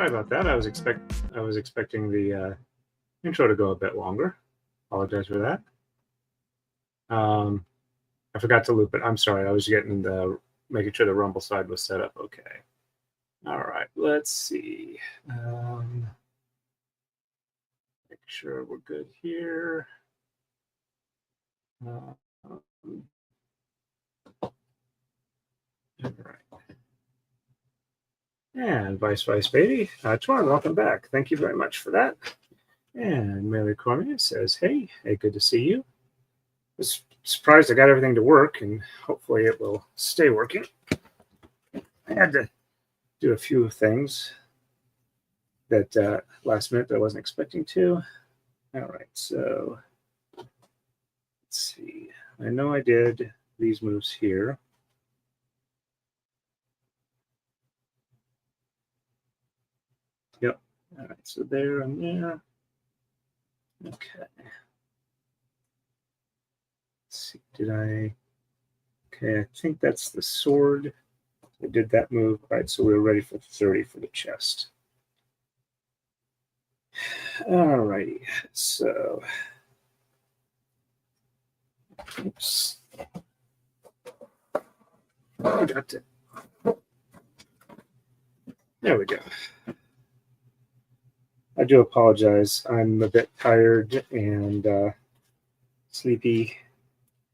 Sorry about that. I was expecting the intro to go a bit longer. Apologize for that. I forgot to loop it. I'm sorry. I was making sure the Rumble side was set up okay. All right. Let's see. Make sure we're good here. All right. And Vice Baby, Torn, welcome back. Thank you very much for that. And Mary Cormier says, hey, good to see you. I was surprised I got everything to work, and hopefully it will stay working. I had to do a few things that last minute that I wasn't expecting to. All right, so let's see. I know I did these moves here. Yep. All right, so there and there. Okay. Let's see, okay, I think that's the sword. I did that move. All right, so we're ready for 30 for the chest. All righty, so, oops. I got it. There we go. I do apologize. I'm a bit tired and sleepy.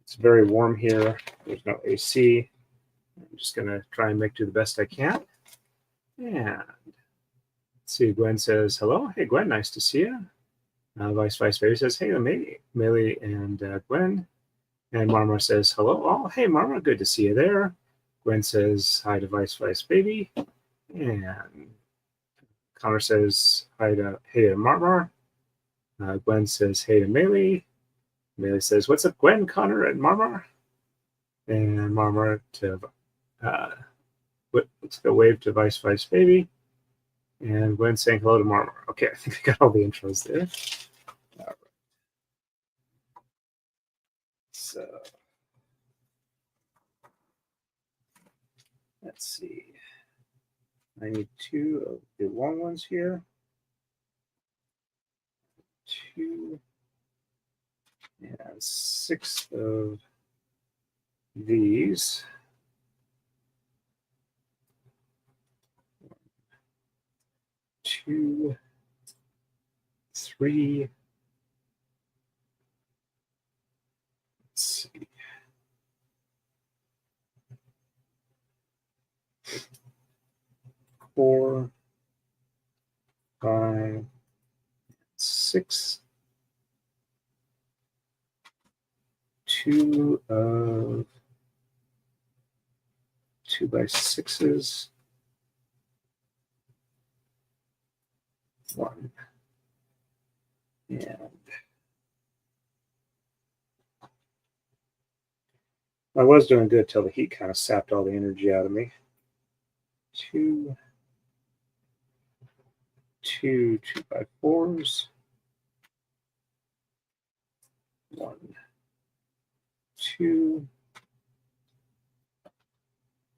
It's very warm here. There's no AC. I'm just going to try and make do the best I can. And let's see, Gwen says, hello. Hey, Gwen, nice to see you. Vice Baby says, hey, Melee and Gwen. And Marmar says, hello, all. Hey, Marmar, good to see you there. Gwen says, hi to Vice Baby. And Connor says, hey to Marmar. Gwen says, hey to Melee. Melee says, what's up, Gwen, Connor, and Marmar? And Marmar to, let's go wave to Vice Baby. And Gwen saying hello to Marmar. Okay, I think we got all the intros there. All right. So, let's see. I need 2 of the long ones here. 2 and 6 of these. 2, 3. Let's see. 4, 5, 6. 2 of 2x6s. 1. And I was doing good till the heat kind of sapped all the energy out of me. 2 2x4s. 1, 2,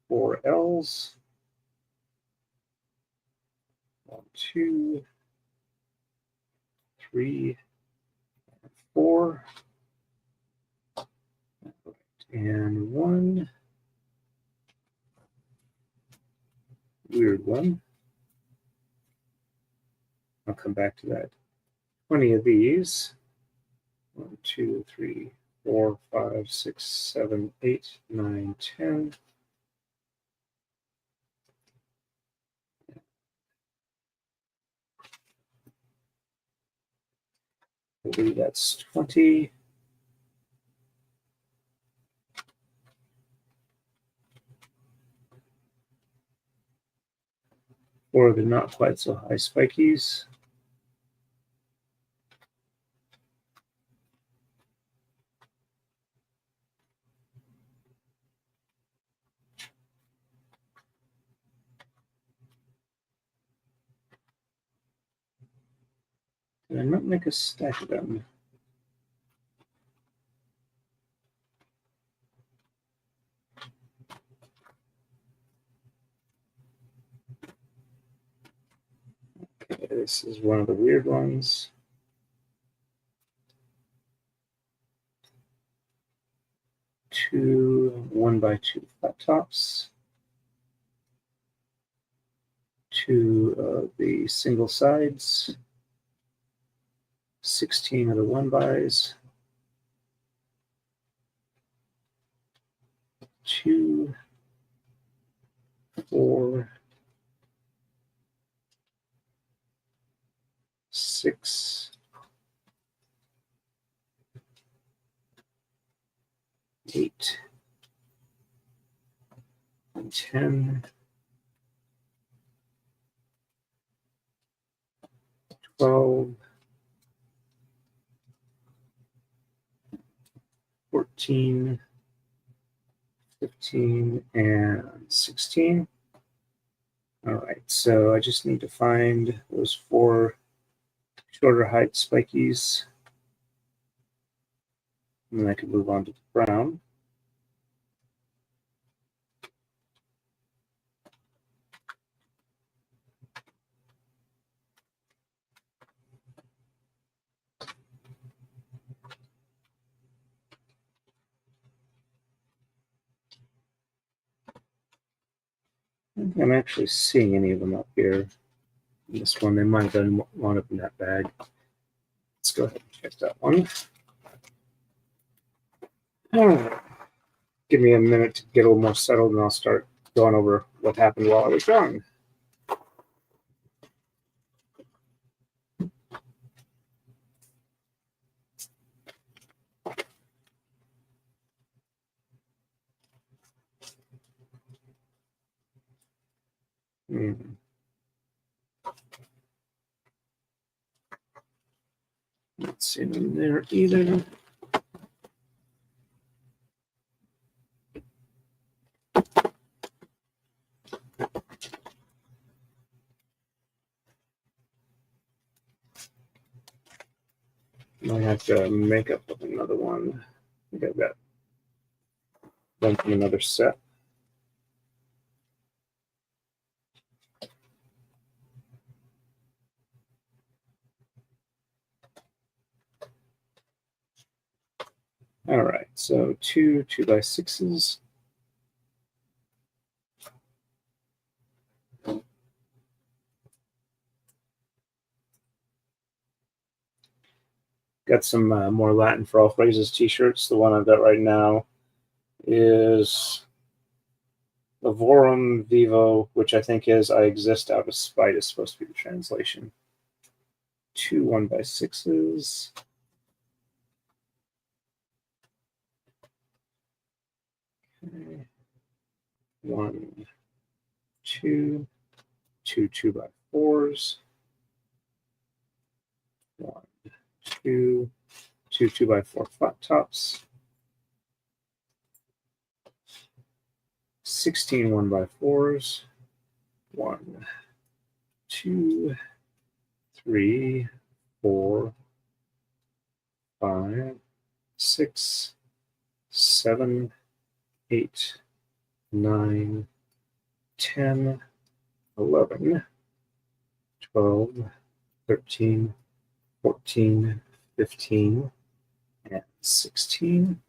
4 L's. 1, 2, 3, 4. And 1 weird one. I'll come back to that. 20 of these. 1, 2, 3, 4, 5, 6, 7, 8, 9, 10. I believe that's 20. Or the not quite so high spikies. Did I not make a stack of them? Okay, this is one of the weird ones. Two 1x2 flat tops. Two of the single sides. 16 of the 1x's. Two, 4, 6, 8, 10, 12, 14, 15, and 16. All right, so I just need to find those 4 shorter height spikies, and then I can move on to the brown. I don't think I'm actually seeing any of them up here. This one, they might have been wound up in that bag. Let's go ahead and check that one. All right. Give me a minute to get a little more settled, and I'll start going over what happened while I was drawing. Not seeing them there either. I have to make up another one. I think I've got one from another set. All right, so 2 2x6s. Got some more Latin for all phrases t-shirts. The one I've got right now is Lavorum Vivo, which I think is I exist out of spite is supposed to be the translation. 2 1x6s. Okay. 1, 2, 2 2x4s. 1, 2, 2 2x4 flat tops. 16 1x4s. 1, 2, 3, 4, 5, 6, 7, 8, 9, 10, 11, 12, 13, 14, 15, and 16.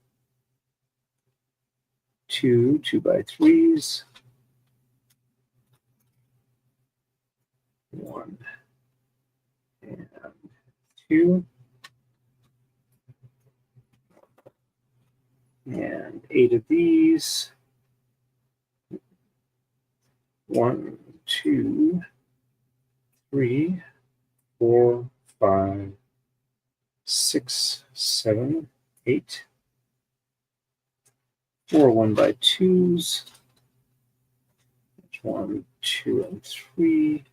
2 2x3s. 1 and 2. And 8 of these. 1, 2, 3, 4, 5, 6, 7, 8. 4 1x2s. 1, 2, and 3.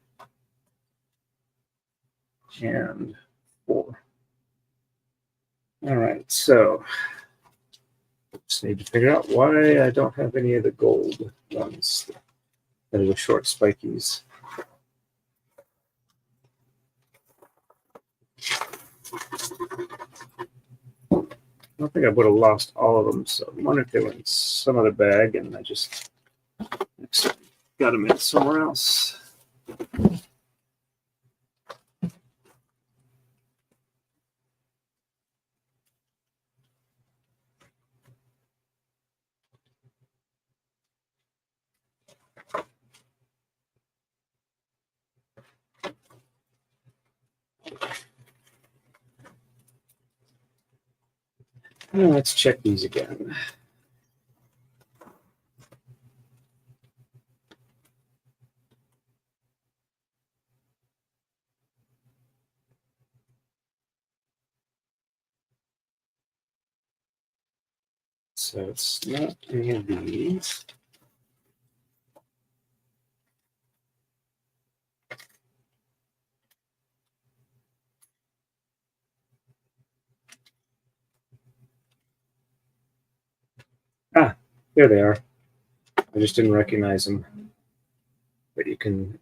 And 4. All right, so just need to figure out why I don't have any of the gold ones that are the short spikies. I don't think I would have lost all of them, so I wonder if they were in some other bag and I just got them in somewhere else. Now let's check these again. So it's not any of these. Ah, there they are. I just didn't recognize them. But you can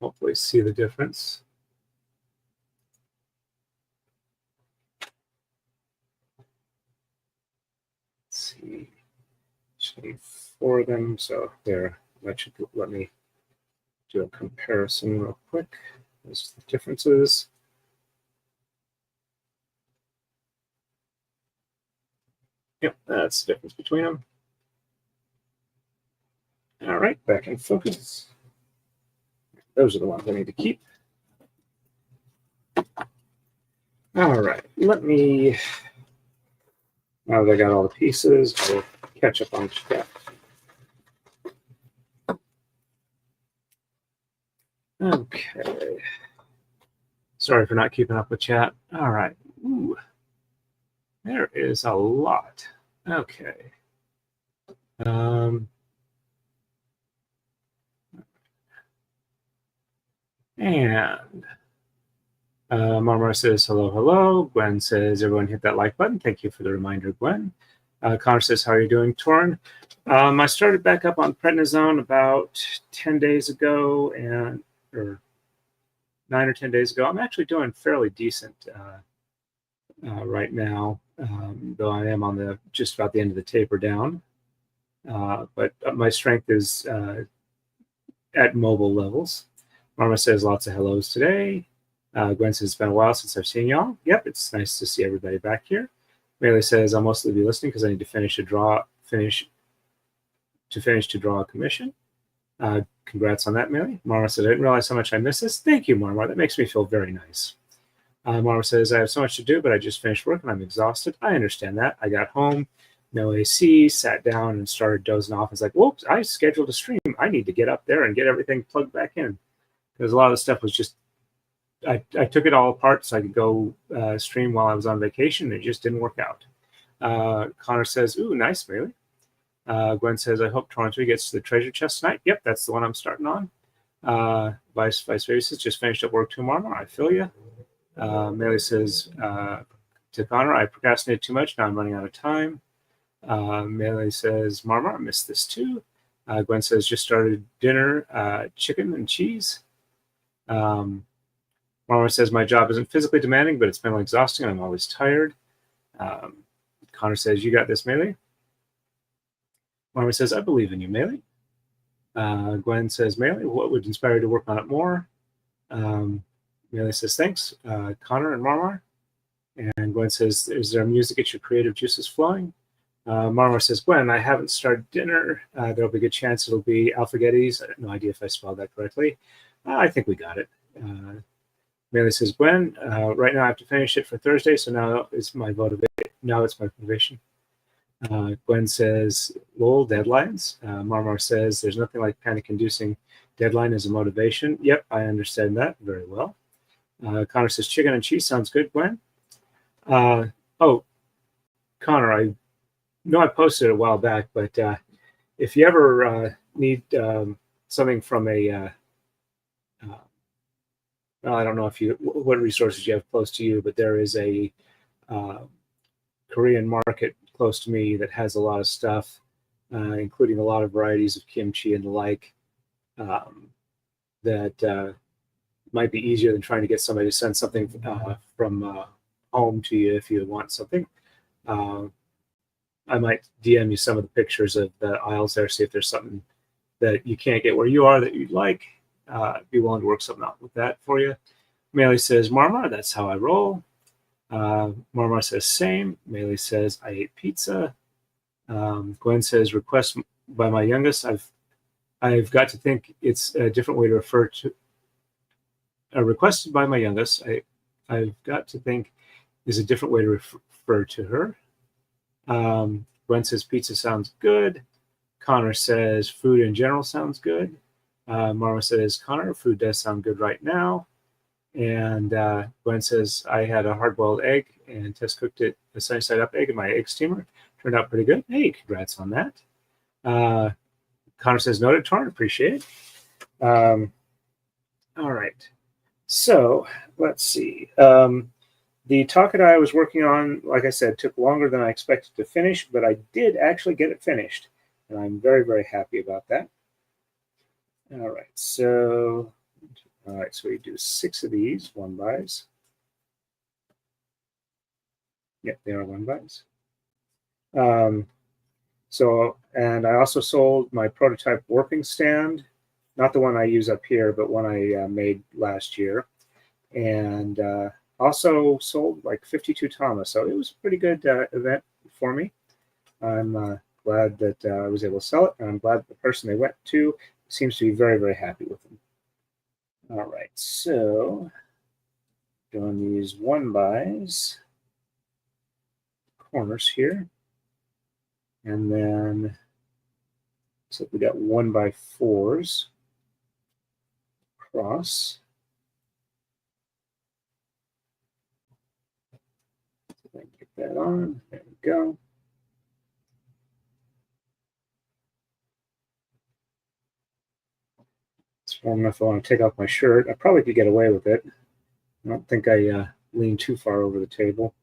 hopefully see the difference. Let's see. Actually, 4 of them. So there, that should let me do a comparison real quick. There's the differences. Yep, that's the difference between them. All right, back in focus. Those are the ones I need to keep. All right, let me, now that I got all the pieces, I'll catch up on chat. Okay. Sorry for not keeping up with chat. All right. Ooh. There is a lot. Okay. And Marmar says, hello, hello. Gwen says, everyone hit that like button. Thank you for the reminder, Gwen. Connor says, how are you doing, Torn? I started back up on prednisone about 10 days ago, or 9 or 10 days ago. I'm actually doing fairly decent right now, though I am on just about the end of the taper down. But my strength is at mobile levels. Marma says lots of hellos today. Gwen says it's been a while since I've seen y'all. Yep, it's nice to see everybody back here. Bailey says I'll mostly be listening because I need to finish to draw a commission. Congrats on that, Millie. Marma said I didn't realize how much I missed this. Thank you, Marma. That makes me feel very nice. Marma says I have so much to do, but I just finished work and I'm exhausted. I understand that. I got home, no AC, sat down and started dozing off. It's like, whoops, I scheduled a stream. I need to get up there and get everything plugged back in. Because a lot of the stuff was just, I took it all apart so I could go stream while I was on vacation. It just didn't work out. Connor says, ooh, nice, Bailey. Gwen says, I hope Toronto gets to the treasure chest tonight. Yep, that's the one I'm starting on. Vice says, just finished up work tomorrow. I feel you. Melee says to Connor, I procrastinated too much. Now I'm running out of time. Melee says, Marmar, I missed this too. Gwen says, just started dinner, chicken and cheese. Marmar says, my job isn't physically demanding, but it's mentally exhausting and I'm always tired. Connor says, you got this, Melee. Marmar says, I believe in you, Melee. Gwen says, Melee, what would inspire you to work on it more? Melee says, thanks, Connor and Marmar. And Gwen says, is there music at your creative juices flowing? Marmar says, Gwen, I haven't started dinner. There'll be a good chance it'll be alphagettis. I have no idea if I spelled that correctly. I think we got it. Melee says, Gwen, right now I have to finish it for Thursday, so now it's my motivation. Now it's my motivation. Gwen says, lol, deadlines. Marmar says, there's nothing like panic-inducing deadline as a motivation. Yep, I understand that very well. Connor says, chicken and cheese sounds good, Gwen. Oh, Connor, I know I posted it a while back, but if you ever need something from a, well, I don't know what resources you have close to you, but there is a Korean market close to me that has a lot of stuff, including a lot of varieties of kimchi and the like, that might be easier than trying to get somebody to send something from home to you if you want something. I might DM you some of the pictures of the aisles there, see if there's something that you can't get where you are that you'd like. Be willing to work something out with that for you. Melee says, Marmar, that's how I roll. Marmar says, same. Melee says, I ate pizza. Gwen says, request by my youngest. I've got to think it's a different way to refer to requested by my youngest. I've got to think is a different way to refer to her. Gwen says pizza sounds good. Connor says food in general sounds good. Marma says, Connor, food does sound good right now. And Gwen says, I had a hard-boiled egg and Tess cooked it a sunny-side-up egg in my egg steamer. Turned out pretty good. Hey, congrats on that. Connor says, noted, Torn, appreciate it. All right. So let's see. The talk that I was working on, like I said, took longer than I expected to finish, but I did actually get it finished. And I'm very, very happy about that. All right. So we do 6 of these 1-bys. Yep, they are 1-bys. And I also sold my prototype warping stand, not the one I use up here, but one I made last year. And also sold like 52 Thomas. So it was a pretty good event for me. I'm glad that I was able to sell it. And I'm glad the person they went to seems to be very, very happy with them. All right, so doing these 1-bys, corners here. And then, so we got 1-by-4s across. So get that on. There we go. It's warm enough. I want to take off my shirt. I probably could get away with it. I don't think I lean too far over the table.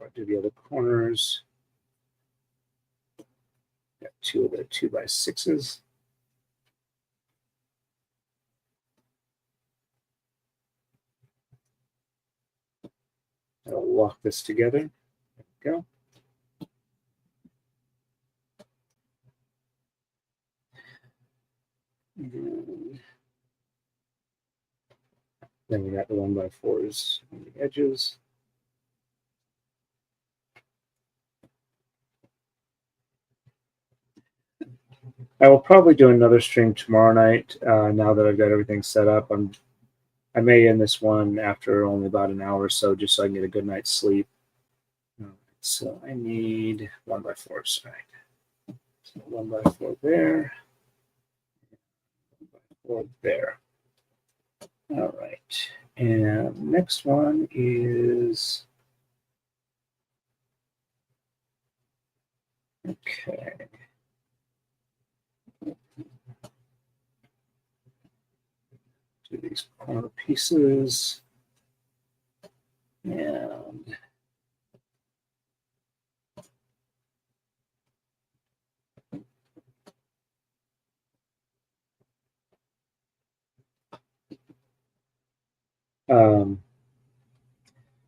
I'll do the other corners. Got 2 of the 2-by-6s. I'll lock this together. There we go. And then we got the 1-by-4s on the edges. I will probably do another stream tomorrow night. Now that I've got everything set up, I may end this one after only about an hour or so, just so I can get a good night's sleep. So I need 1-by-4s, right? So 1-by-4 there, 1-by-4 there. All right, and next one is, okay. Do these corner pieces, and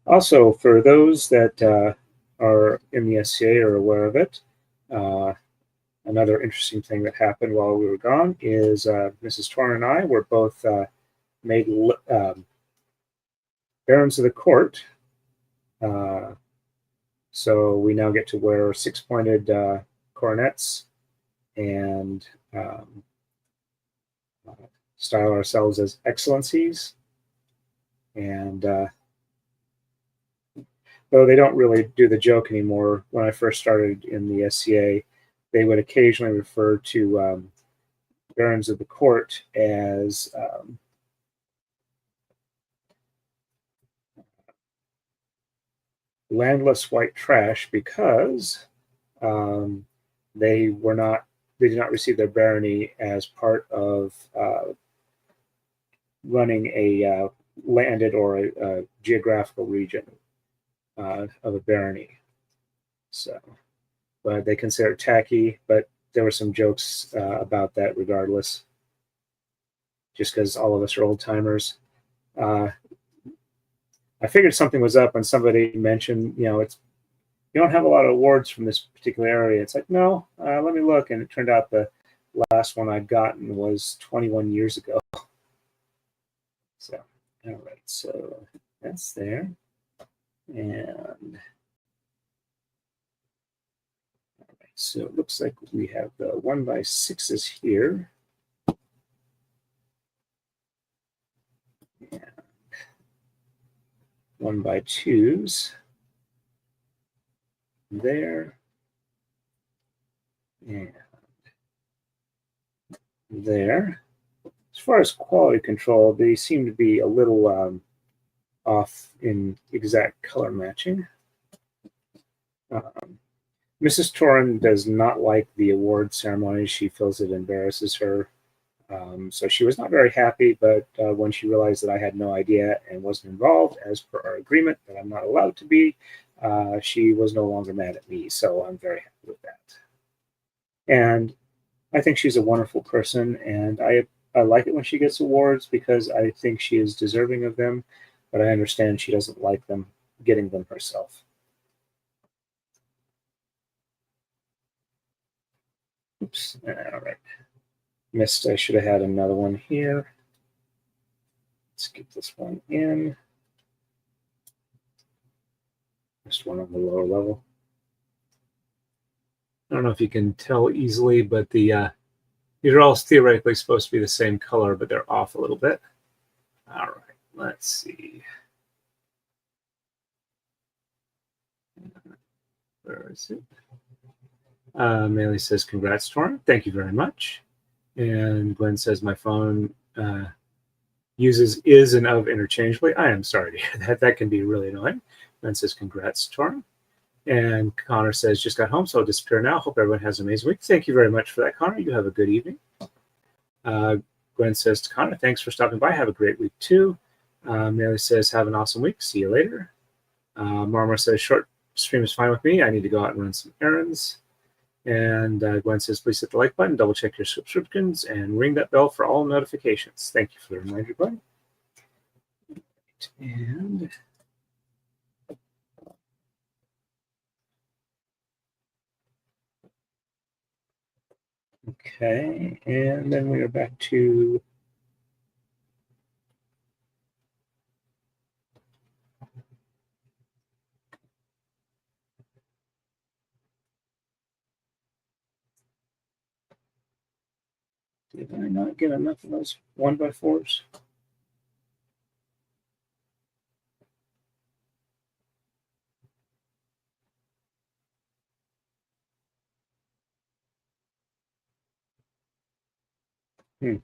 also, for those that are in the SCA or aware of it, another interesting thing that happened while we were gone is Mrs. Torn and I were both made barons of the court. So we now get to wear 6-pointed coronets and style ourselves as excellencies. And though they don't really do the joke anymore, when I first started in the SCA, they would occasionally refer to barons of the court as landless white trash because they did not receive their barony as part of running a landed or a geographical region of a barony. So, but they consider it tacky, but there were some jokes about that regardless, just because all of us are old timers. I figured something was up when somebody mentioned, you don't have a lot of awards from this particular area. It's like, no, let me look. And it turned out the last one I'd gotten was 21 years ago. So, all right, so that's there. And So it looks like we have the 1x6s here. And 1x2s there. And there. As far as quality control, they seem to be a little off in exact color matching. Mrs. Torin does not like the award ceremony. She feels it embarrasses her. So she was not very happy, but when she realized that I had no idea and wasn't involved, as per our agreement that I'm not allowed to be, she was no longer mad at me. So I'm very happy with that. And I think she's a wonderful person, and I like it when she gets awards because I think she is deserving of them, but I understand she doesn't like them getting them herself. Oops, all right. Missed, I should have had another one here. Let's get this one in. Just one on the lower level. I don't know if you can tell easily, but these are all theoretically supposed to be the same color, but they're off a little bit. All right, let's see. Where is it? Maley says, congrats, Torin. Thank you very much. And Gwen says, my phone uses is and of interchangeably. I am sorry to hear that. That can be really annoying. Gwen says, congrats, Torin. And Connor says, just got home, so I'll disappear now. Hope everyone has an amazing week. Thank you very much for that, Connor. You have a good evening. Gwen says to Connor, thanks for stopping by. Have a great week, too. Maley says, have an awesome week. See you later. Marmor says, short stream is fine with me. I need to go out and run some errands. And Gwen says, please hit the like button, double check your subscriptions, and ring that bell for all notifications. Thank you for the reminder, Gwen. And okay, and then we are back to did I not get enough of those 1x4s? Hmm.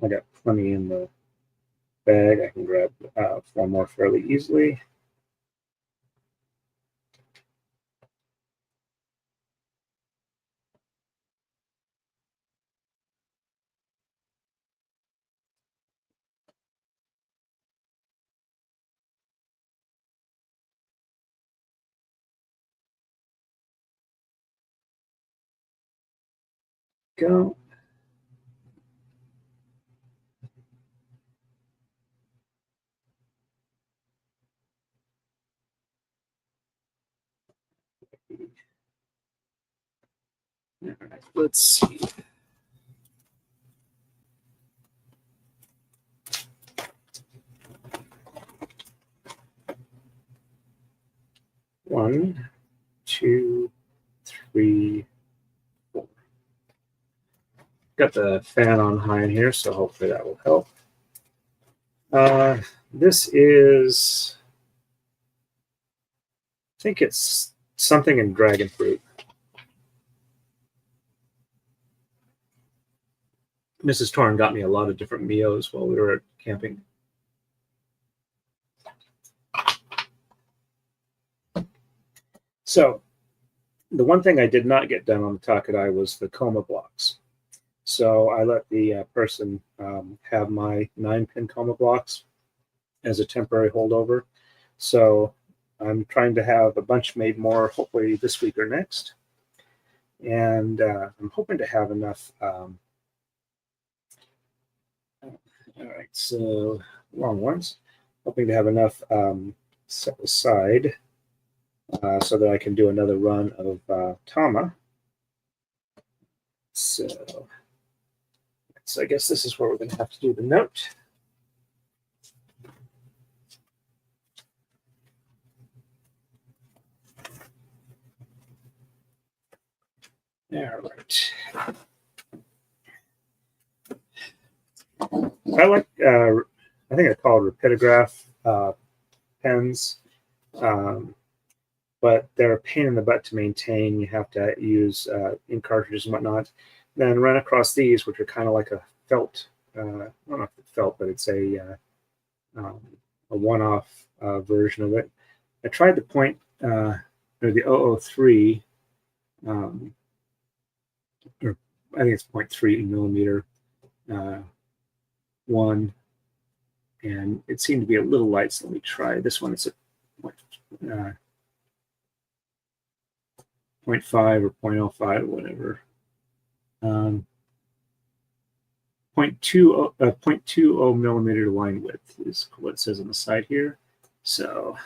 I got plenty in the bag. I can grab one more fairly easily. Go. All right, let's see. One, two, three, four. Got the fan on high in here, so hopefully that will help. This is, I think it's something in dragon fruit. Mrs. Torn got me a lot of different Mios while we were camping. So the one thing I did not get done on the Takadai was the coma blocks. So I let the person have my 9-pin coma blocks as a temporary holdover. So I'm trying to have a bunch made more, hopefully this week or next. And I'm hoping to have enough. All right, so long ones. Hoping to have enough set aside so that I can do another run of Tama. So I guess this is where we're going to have to do the note. All right. I like, I think I call it rapidograph pens, but they're a pain in the butt to maintain. You have to use ink cartridges and whatnot. Then run across these, which are kind of like a felt, I don't know if it's felt, but it's a one-off version of it. I tried the or the 003, or I think it's 0.3 millimeter one, and it seemed to be a little light. So let me try this one. It's a 0.5 or 0.05 or whatever. 0.20 millimeter line width is what it says on the side here. So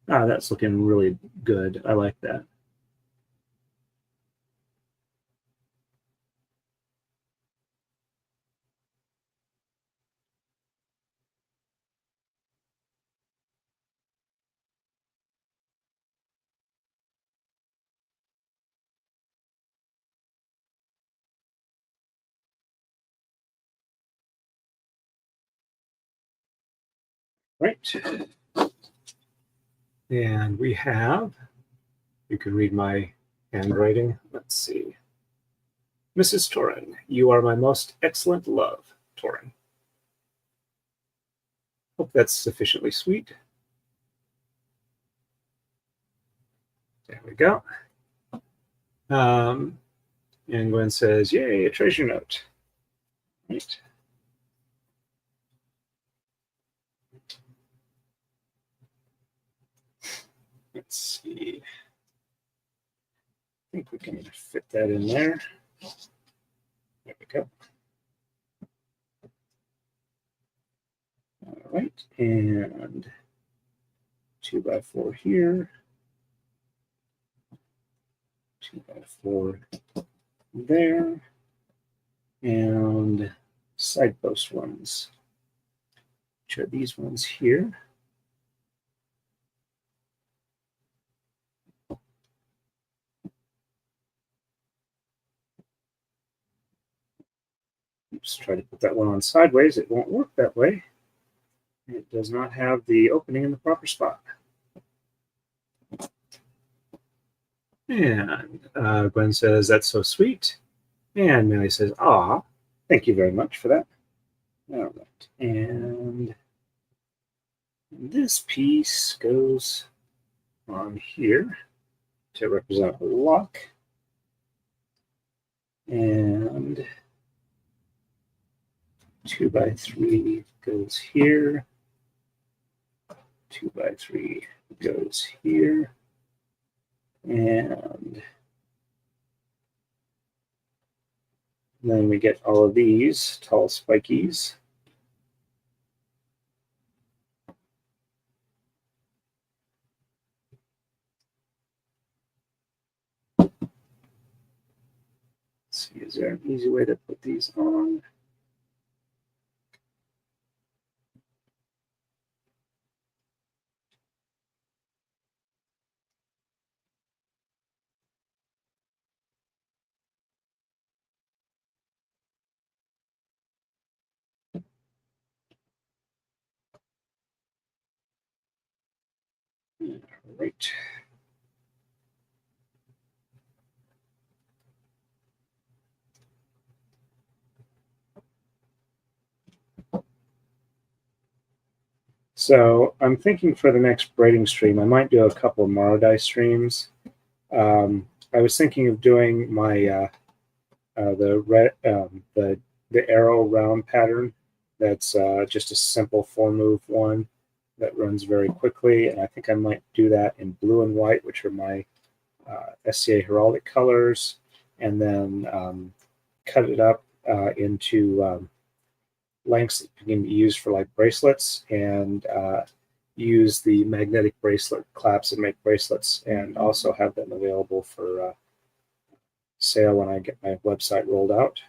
that's looking really good. I like that. Right. And we have, you can read my handwriting. Let's see. Mrs. Torrin, you are my most excellent love, Torrin. Hope that's sufficiently sweet. There we go. And Gwen says, yay, a treasure note. Right. Let's see. I think we can fit that in there. There we go. All right, and 2x4 here. 2x4 there. And side post ones, which are these ones here. Just try to put that one on sideways. It won't work that way. It does not have the opening in the proper spot. And Gwen says, that's so sweet. And Millie says, ah, thank you very much for that. All right. And this piece goes on here to represent a lock. And 2x3 goes here. 2x3 goes here. And then we get all of these tall spikies. Let's see, is there an easy way to put these on? All right. So I'm thinking for the next braiding stream, I might do a couple of Marodai streams. I was thinking of doing my the arrow round pattern. That's just a simple 4-move one that runs very quickly, and I think I might do that in blue and white, which are my SCA heraldic colors, and then cut it up into lengths that can be used for like bracelets, and use the magnetic bracelet claps and make bracelets, and also have them available for sale when I get my website rolled out.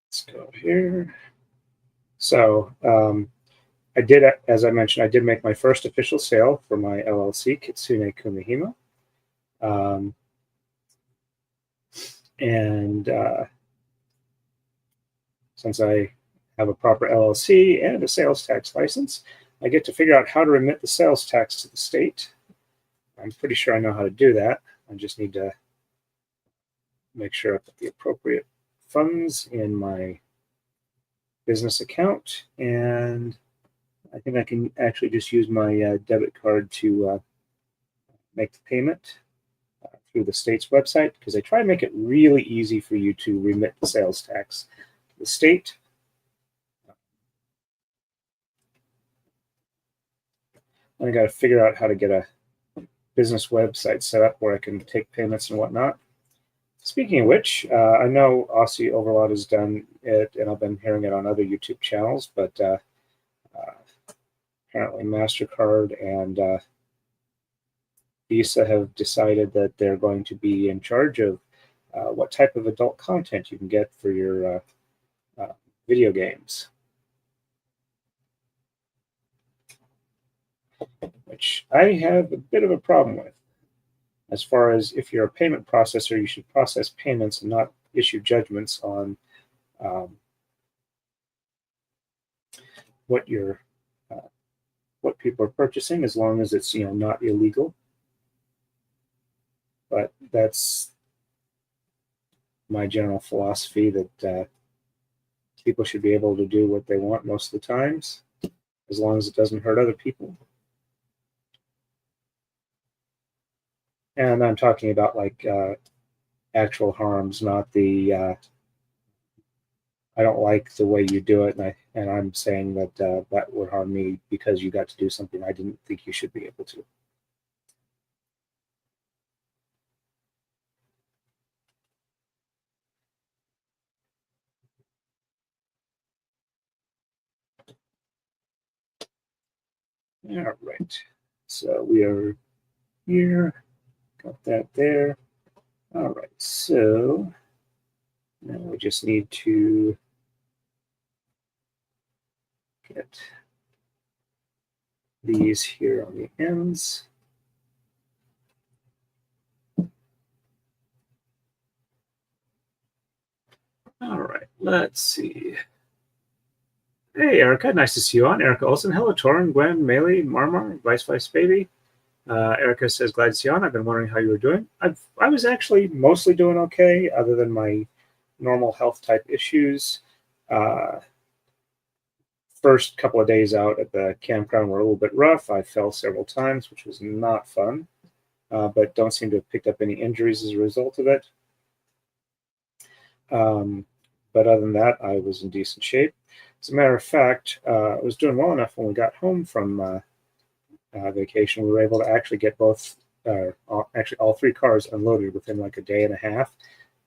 Let's go here. So I did, as I mentioned, I did make my first official sale for my LLC, Kitsune Kumihimo. And since I have a proper LLC and a sales tax license, I get to figure out how to remit the sales tax to the state. I'm pretty sure I know how to do that. I just need to make sure I put the appropriate funds in my business account, and I think I can actually just use my debit card to make the payment through the state's website, because they try to make it really easy for you to remit the sales tax to the state. I got to figure out how to get a business website set up where I can take payments and whatnot. Speaking of which, I know Aussie Overlord has done it, and I've been hearing it on other YouTube channels, but apparently MasterCard and Visa have decided that they're going to be in charge of what type of adult content you can get for your video games, which I have a bit of a problem with. As far as, if you're a payment processor, you should process payments and not issue judgments on what people are purchasing, as long as it's not illegal. But that's my general philosophy, that people should be able to do what they want most of the times, as long as it doesn't hurt other people. And I'm talking about like actual harms, not the I don't like the way you do it, and I'm saying that that would harm me because you got to do something I didn't think you should be able to. All right, so we are here, got that there. All right, so now we just need to get these here on the ends. All right, let's see. Hey, Erica, nice to see you on. Erica Olson, hello, Torin, Gwen, Melee, Marmar, Vice Baby. Erica says, glad to see you on. I've been wondering how you were doing. I was actually mostly doing okay, other than my normal health type issues. First couple of days out at the campground were a little bit rough. I fell several times, which was not fun, but don't seem to have picked up any injuries as a result of it. But other than that, I was in decent shape. As a matter of fact, I was doing well enough when we got home from vacation. We were able to actually get actually all 3 cars unloaded within like a day and a half,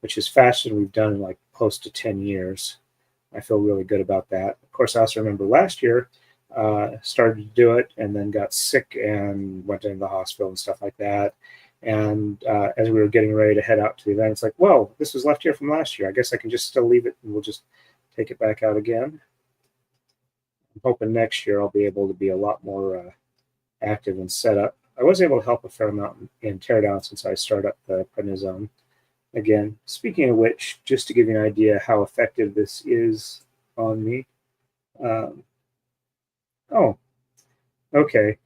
which is faster than we've done in like close to 10 years. I feel really good about that. Of course, I also remember last year, started to do it and then got sick and went into the hospital and stuff like that. And as we were getting ready to head out to the event, it's like, well, this was left here from last year. I guess I can just still leave it and we'll just take it back out again. I'm hoping next year I'll be able to be a lot more active and set up. I was able to help a fair amount in teardown since I started up the prednisone. Again, speaking of which, just to give you an idea how effective this is on me. Oh, okay.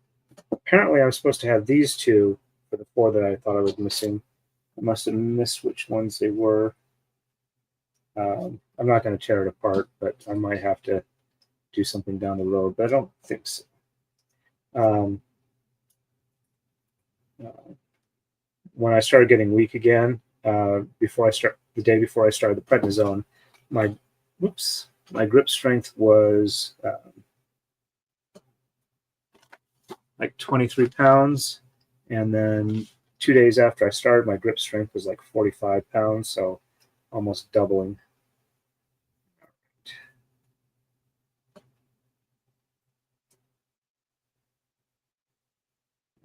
Apparently, I was supposed to have these two for the 4 that I thought I was missing. I must have missed which ones they were. I'm not going to tear it apart, but I might have to do something down the road, but I don't think so. When I started getting weak again, the day before I started the prednisone, my grip strength was like 23 pounds, and then 2 days after I started, my grip strength was like 45 pounds, so almost doubling.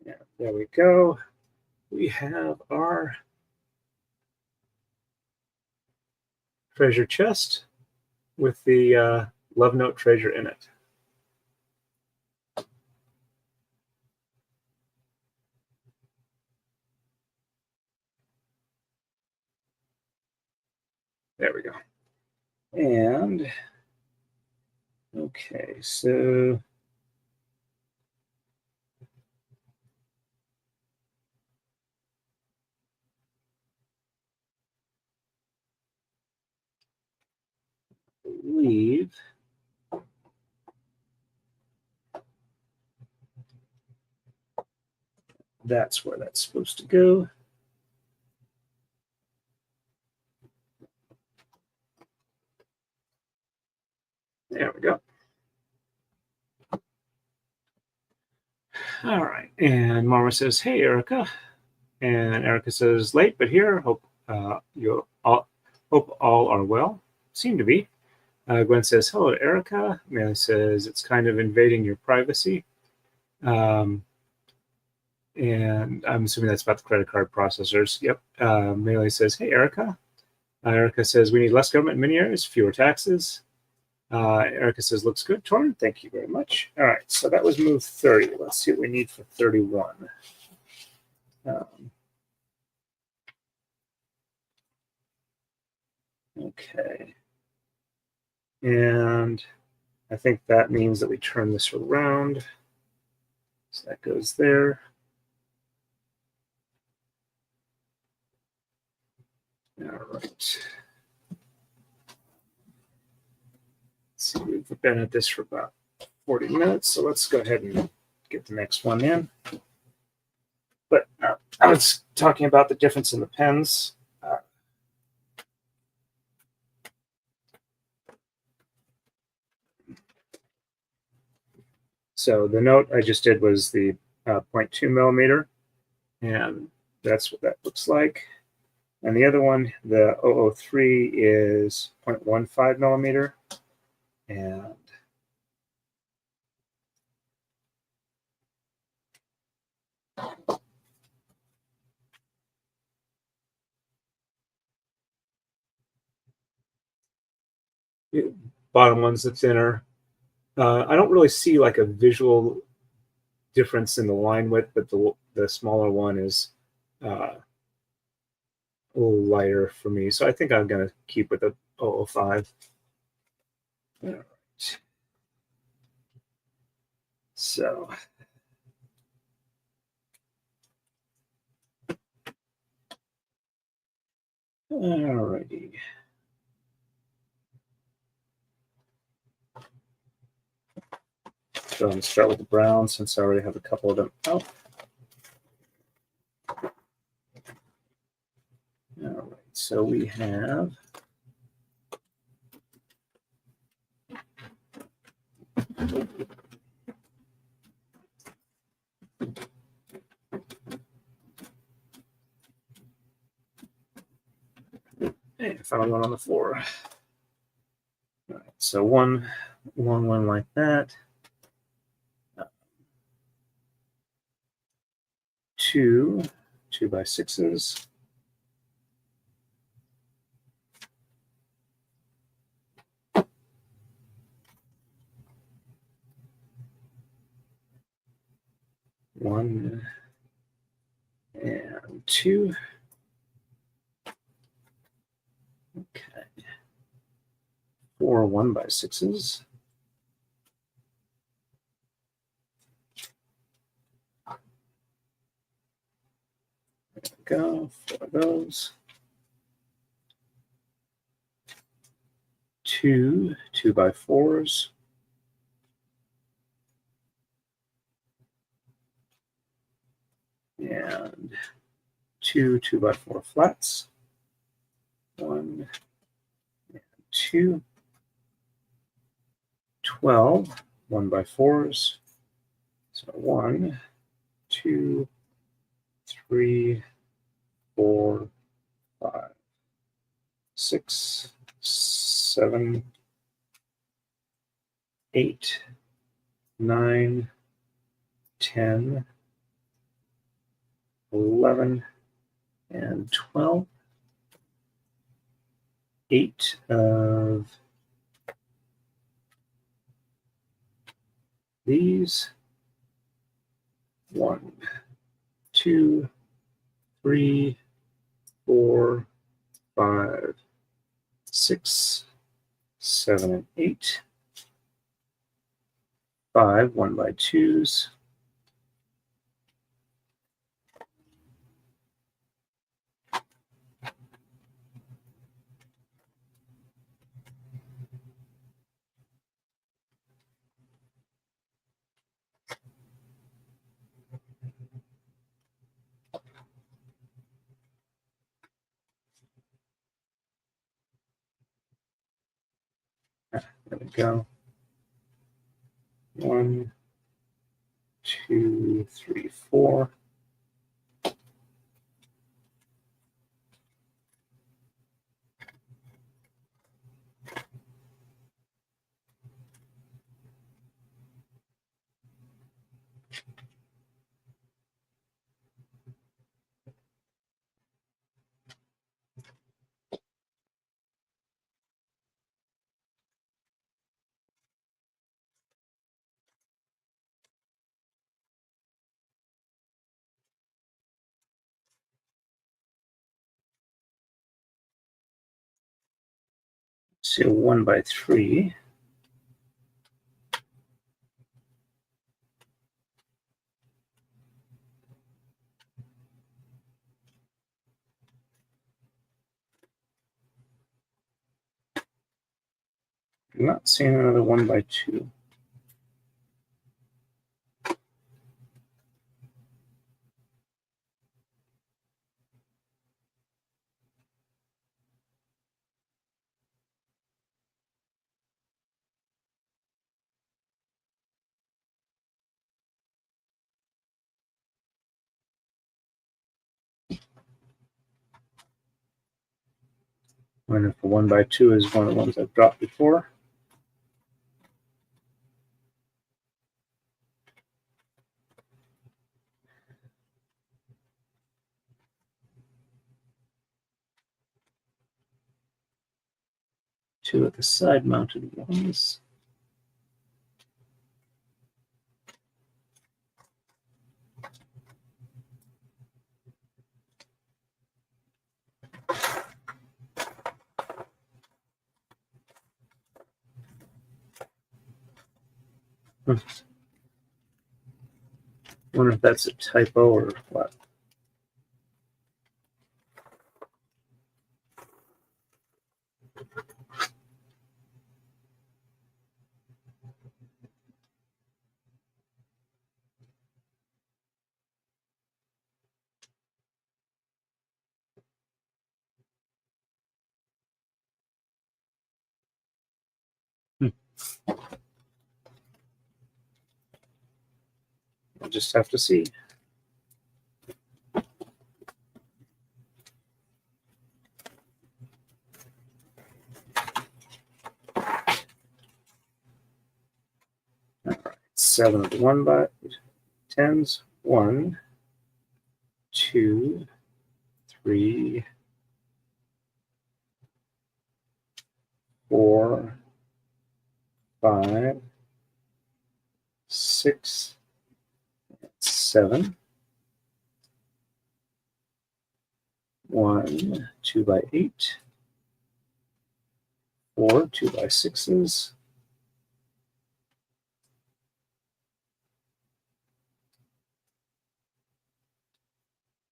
Yeah, there we go. We have our treasure chest with the love note treasure in it. There we go. And okay, so I believe that's where that's supposed to go. There we go. All right. And Marma says, "Hey, Erica." And Erica says, "Late, but here. Hope hope all are well. Seem to be." Gwen says, "Hello, Erica." Mary says, "It's kind of invading your privacy." And I'm assuming that's about the credit card processors. Yep. Melee says, "Hey, Erica." Erica says, "We need less government in many areas, fewer taxes." Erica says, "Looks good, Torn. Thank you very much." All right, so that was move 30. Let's see what we need for 31. Okay. And I think that means that we turn this around. So that goes there. All right. Let's see, we've been at this for about 40 minutes, so let's go ahead and get the next one in. But I was talking about the difference in the pens. So the note I just did was the 0.2 millimeter, and that's what that looks like. And the other one, the 003, is 0.15 millimeter. And the bottom one's the thinner. I don't really see like a visual difference in the line width, but the smaller one is a little lighter for me. So I think I'm going to keep with the 005. All right. So alrighty. So I'm going to start with the brown since I already have a couple of them out. All right, so we have I found one on the floor. All right, so one long one like that. Two 2x6s. One and two. Okay. 4 1x6s. go. 4 of those. 2 2x4s. And 2 2x4 flats. 1 and 2. 12 1x4s. So 1, 2, 3, 4, 5, 6, 7, 8, 9, 10, 11, and 12. 8 of these. 1, 2, 3, 4, 5, 6, 7, and 8. 5 1x2s. There we go. 1, 2, 3, 4. So 1x3. I'm not seeing another 1x2. I wonder if the 1x2 is one of the ones I've dropped before. Two of the side-mounted ones. Wonder if that's a typo or what. We'll just have to see. All right, 7 of the 1x10s. 1, 2, 3, 4, 5, 6, 7. 1 2x8. 4 2x6s.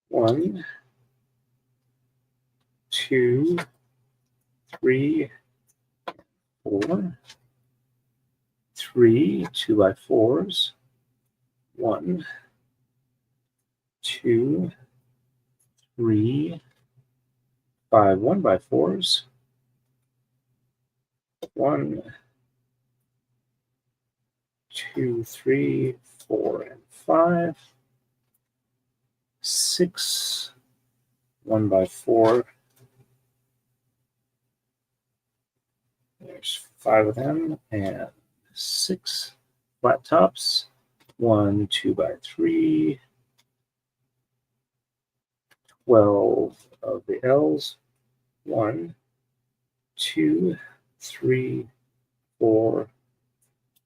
1 2, 3, 4, 3 2x4s, 1, 2, 3, 5 1x4s, 1, 2, 3, 4, and 5, 6 1x4. There's 5 of them, and 6 flat tops. 1 2x3, 12 of the L's. 1, 2, 3, 4,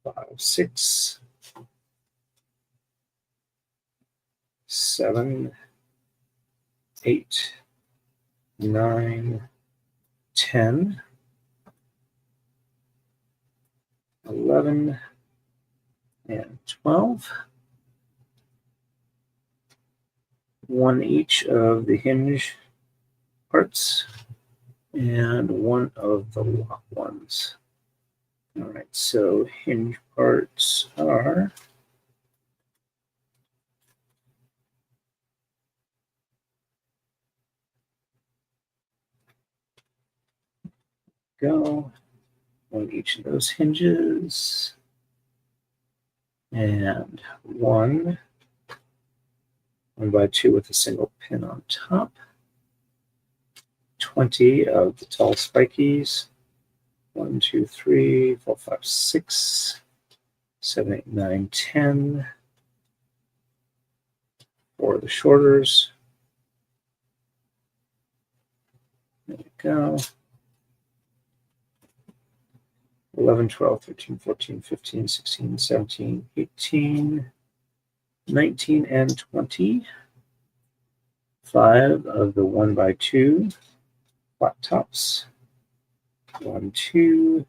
5, 6, 7, 8, 9, 10, 11, and 12. 1 each of the hinge parts and 1 of the lock ones. All right, so hinge parts are go on each of those hinges, and 1 by 2 with a single pin on top, 20 of the tall spikies, 1, 2, 3, 4, 5, 6, 7, 8, 9, 10, 4 of the shorters. There you go. 11, 12, 13, 14, 15, 16, 17, 18, 19, and 20. 5 of the 1 by 2 flat tops. 1, 2,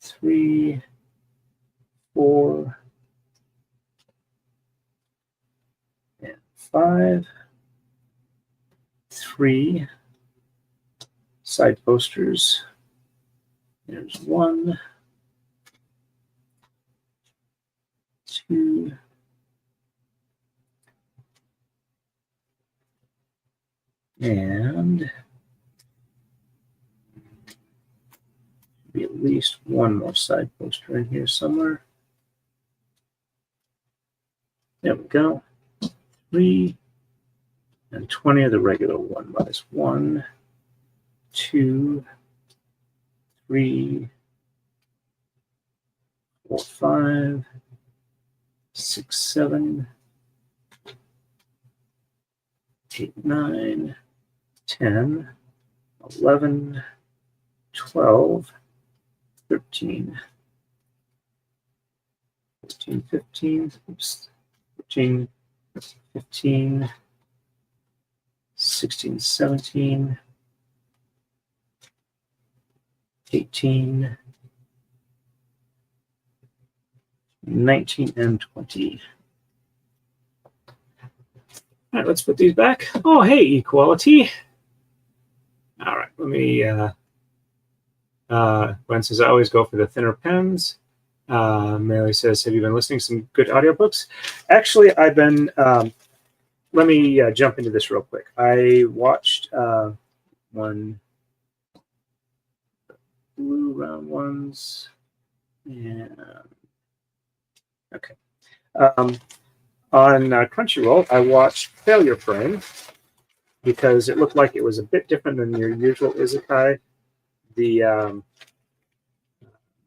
3, 4, and 5. 3 side posters. There's 1, 2, and be at least 1 more side poster in here somewhere. There we go. 3 and 20 of the regular 1 bys. 1, 2, 3, 4, 5, 6, 7, 8, 9, 10, 11, 12, 13, 14, 15, oops, 14, 15, 16, 17, 18, 19, and 20. All right, let's put these back. Oh, hey, equality. All right, let me, Gwen says, I always go for the thinner pens. Mary says, have you been listening to some good audiobooks? Actually, I've been, let me jump into this real quick. I watched one blue round ones, and okay. On Crunchyroll, I watched Failure Frame because it looked like it was a bit different than your usual isekai. The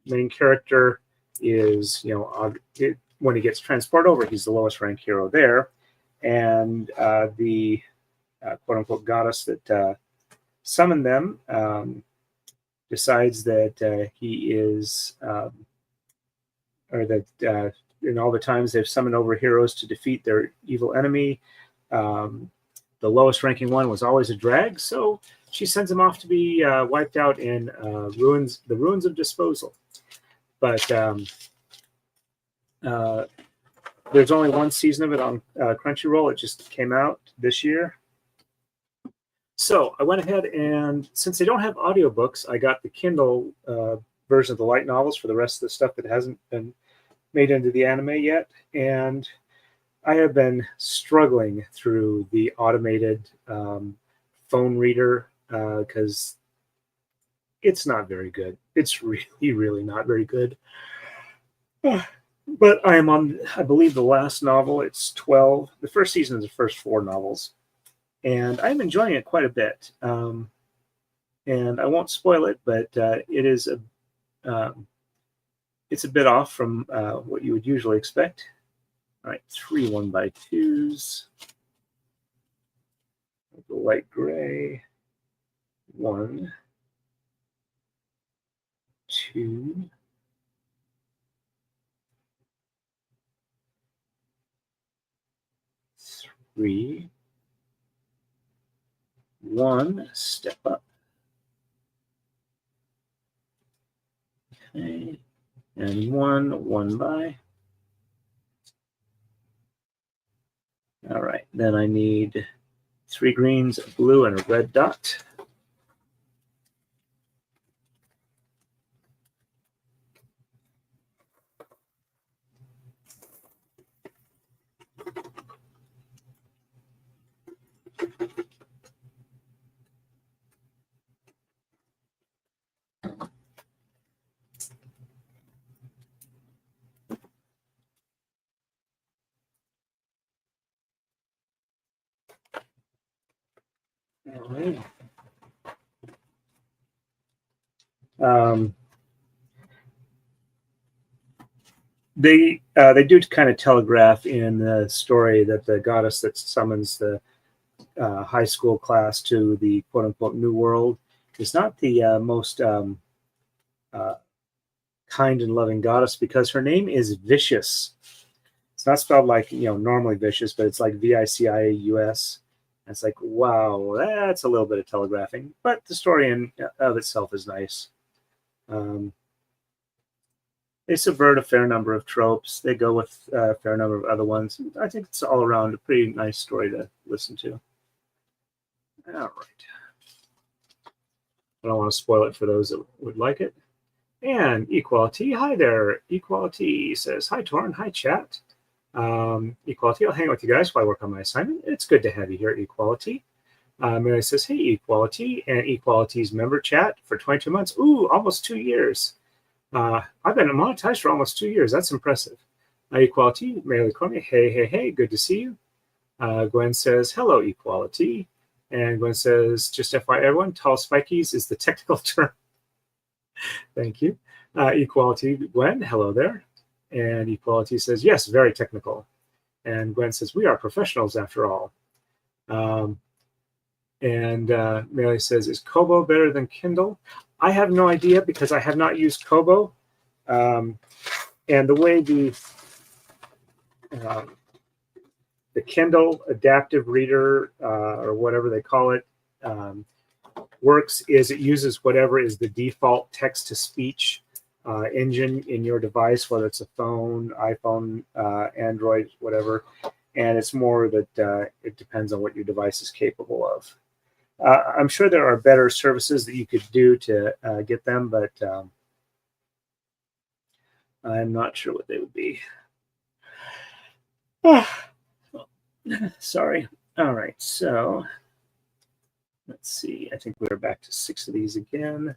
main character is, when he gets transported over, he's the lowest ranked hero there, and the quote unquote goddess that summoned them decides that he is, or that in all the times they've summoned over heroes to defeat their evil enemy, the lowest ranking one was always a drag, so she sends him off to be wiped out in the ruins of disposal. But there's only 1 season of it on Crunchyroll. It just came out this year. So I went ahead and since they don't have audiobooks, I got the Kindle version of the light novels for the rest of the stuff that hasn't been made into the anime yet. And I have been struggling through the automated phone reader because it's not very good. It's really, really not very good. But I am on, I believe, the last novel. It's 12. The first season is the first 4 novels. And I'm enjoying it quite a bit. And I won't spoil it, but it is it's a bit off from what you would usually expect. All right, 3 1x2s. The light gray. 1, 2, 3, 1. Step up. Okay, and 1 by. All right, then I need 3 greens, a blue, and a red dot. All right. They do kind of telegraph in the story that the goddess that summons the high school class to the quote unquote new world is not the most kind and loving goddess because her name is Vicious. It's not spelled like normally vicious, but it's like Vicious. And it's like, wow, that's a little bit of telegraphing, but the story in of itself is nice. They subvert a fair number of tropes. They go with a fair number of other ones. I think it's all around a pretty nice story to listen to. All right. I don't want to spoil it for those that would like it. And Equality, hi there. Equality says, hi, Torrin, hi, chat. Equality, I'll hang out with you guys while I work on my assignment. It's good to have you here, Equality. Mary says, hey, Equality, and Equality's member chat for 22 months. Ooh, almost 2 years. I've been monetized for almost 2 years. That's impressive. Equality, Mary Cormier, hey, good to see you. Gwen says, hello, Equality. And Gwen says, just FYI, everyone, tall spikies is the technical term. Thank you. Equality, Gwen, hello there. And Equality says, yes, very technical. And Gwen says, we are professionals after all. And Mary says, is Kobo better than Kindle? I have no idea because I have not used Kobo. And the way the Kindle adaptive reader, or whatever they call it, works is it uses whatever is the default text-to-speech engine in your device, whether it's a phone, iPhone, Android, whatever. And it's more that it depends on what your device is capable of. I'm sure there are better services that you could do to get them, but I'm not sure what they would be. Sorry. All right, so let's see. I think we're back to 6 of these again.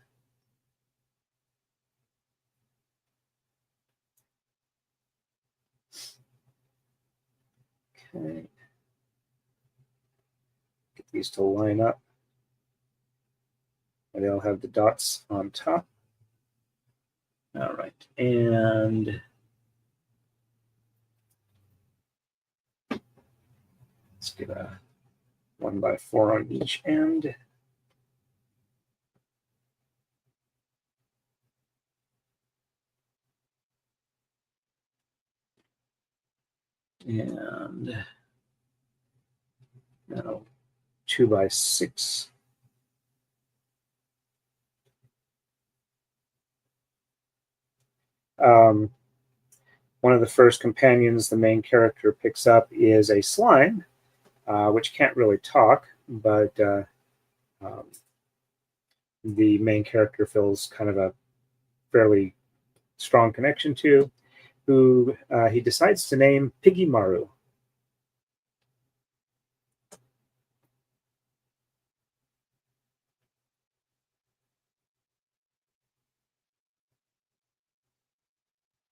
Okay. Get these to line up. And they'll have the dots on top. All right, and let's get a 1x4 on each end. And now 2x6. One of the first companions the main character picks up is a slime, which can't really talk, but the main character feels kind of a fairly strong connection to, who he decides to name Piggy Maru.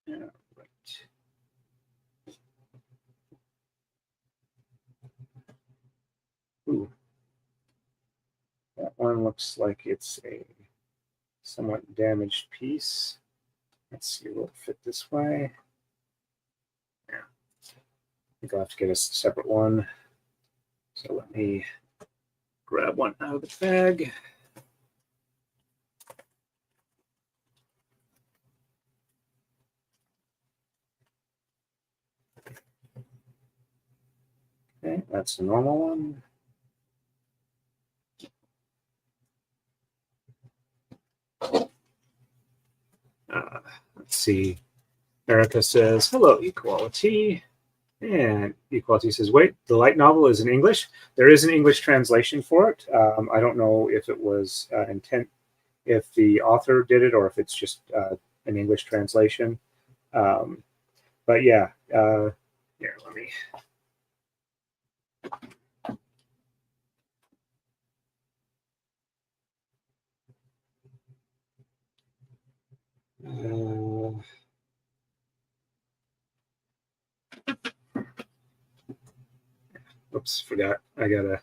All right. Ooh. That one looks like it's a somewhat damaged piece. Let's see, will it fit this way? Yeah. I think I'll have to get a separate one. So let me grab one out of the bag. Okay, that's a normal one. Let's see. Erica says, hello, Equality. And Equality says, wait, the light novel is in English? There is an English translation for it. I don't know if it was if the author did it or if it's just an English translation. But yeah, here, let me. Oops, forgot. I gotta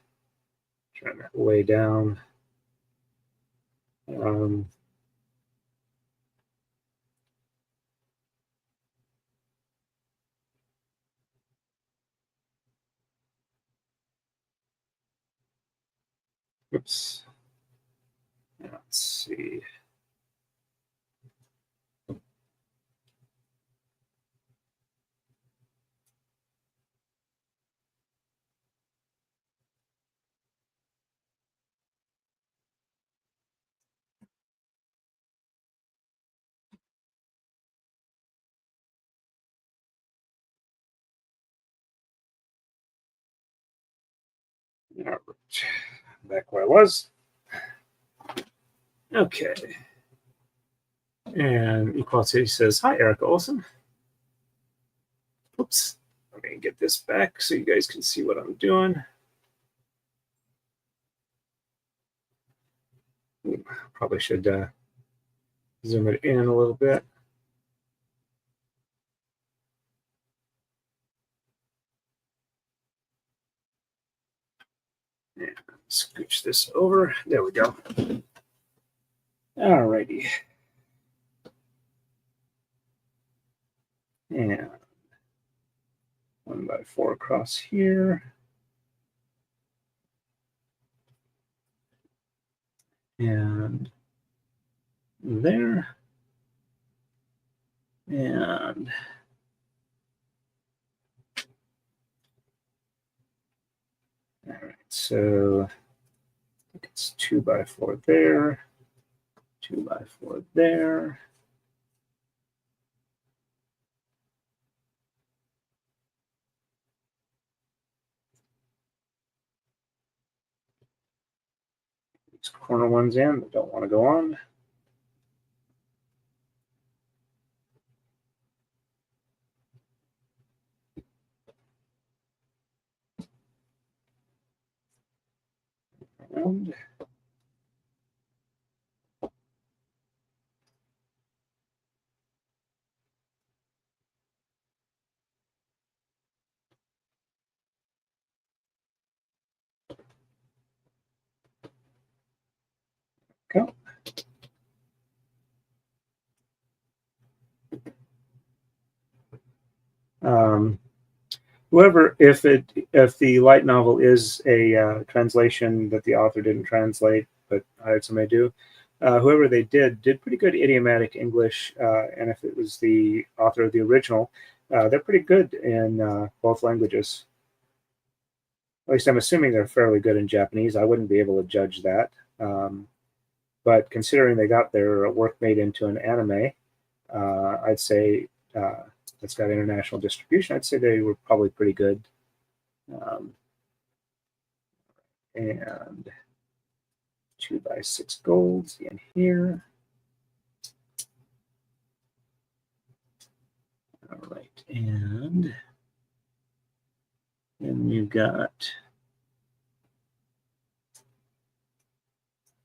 try that way down. Oops. Let's see. All right. Back where I was. Okay. And Equality says, hi, Erica Olson. Oops. Let me get this back so you guys can see what I'm doing. Probably should zoom it in a little bit. And scooch this over. There we go. All righty. And 1x4 across here. And there. And all right, so I think it's 2x4 there, 2x4 there. These corner ones in that don't want to go on. And go. Whoever, if the light novel is a translation that the author didn't translate but hired somebody to do, whoever they did pretty good idiomatic English, and if it was the author of the original, they're pretty good in both languages. At least I'm assuming they're fairly good in Japanese. I wouldn't be able to judge that. But considering they got their work made into an anime, I'd say that's got international distribution. I'd say they were probably pretty good. And 2x6 golds in here. All right, and then we've got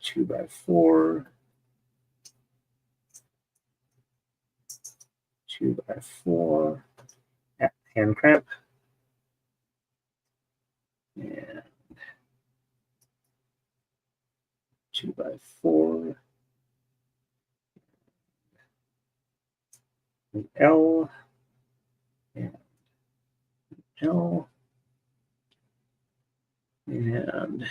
2x4, 2x4, hand cramp, and 2x4, an L, and L, and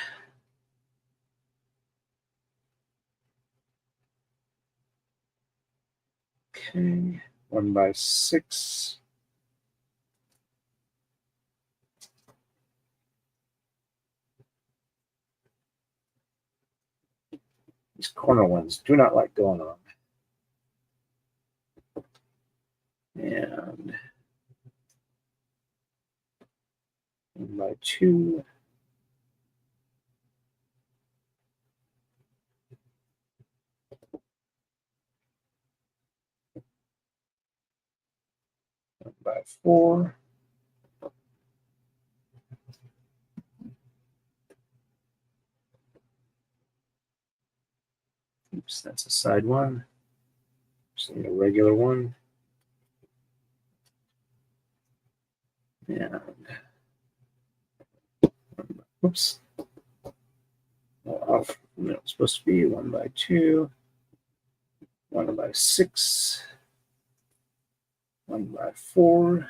okay, 1x6. These corner ones do not like going on. And 1x2. By 4. Oops, that's a side one. Just need a regular one. And oops. Well, it's supposed to be 1x2, 1x6, 1x4.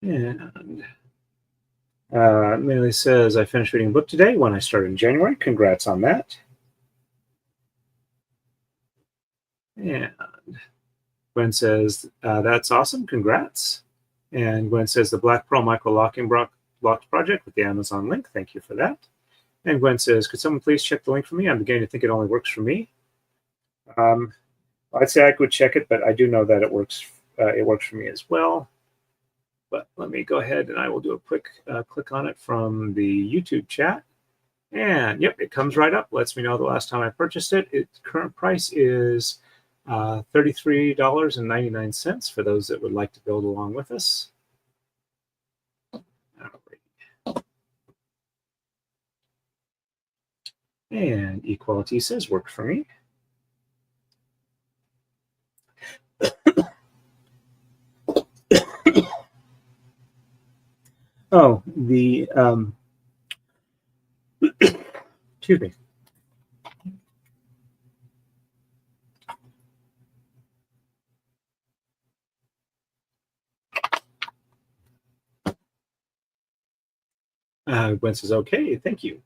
And Millie says, I finished reading a book today when I started in January. Congrats on that. And Gwen says, that's awesome. Congrats. And Gwen says, the Black Pearl Micro Locking Blocked project with the Amazon link. Thank you for that. And Gwen says, could someone please check the link for me? I'm beginning to think it only works for me. I'd say I could check it, but I do know that it works for me as well. But let me go ahead and I will do a quick click on it from the YouTube chat. And yep, it comes right up. Lets me know the last time I purchased it. Its current price is $33.99 for those that would like to build along with us. And equality says worked for me. Oh, the excuse me. Gwen says, okay, thank you.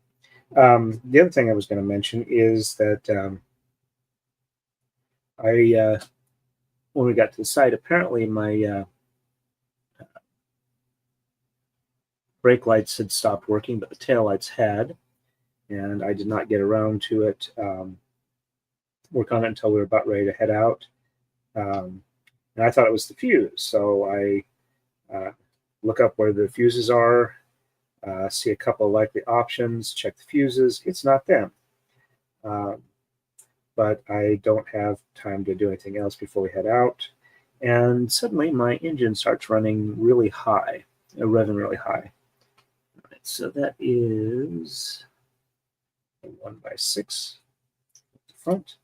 The other thing I was going to mention is that when we got to the site, apparently my brake lights had stopped working, but the tail lights had, and I did not get around to it, work on it until we were about ready to head out. And I thought it was the fuse, so I look up where the fuses are, see a couple of likely options, check the fuses. It's not them. But I don't have time to do anything else before we head out. And suddenly my engine starts running really high, revving really high. All right, so that is a 1x6 at the front.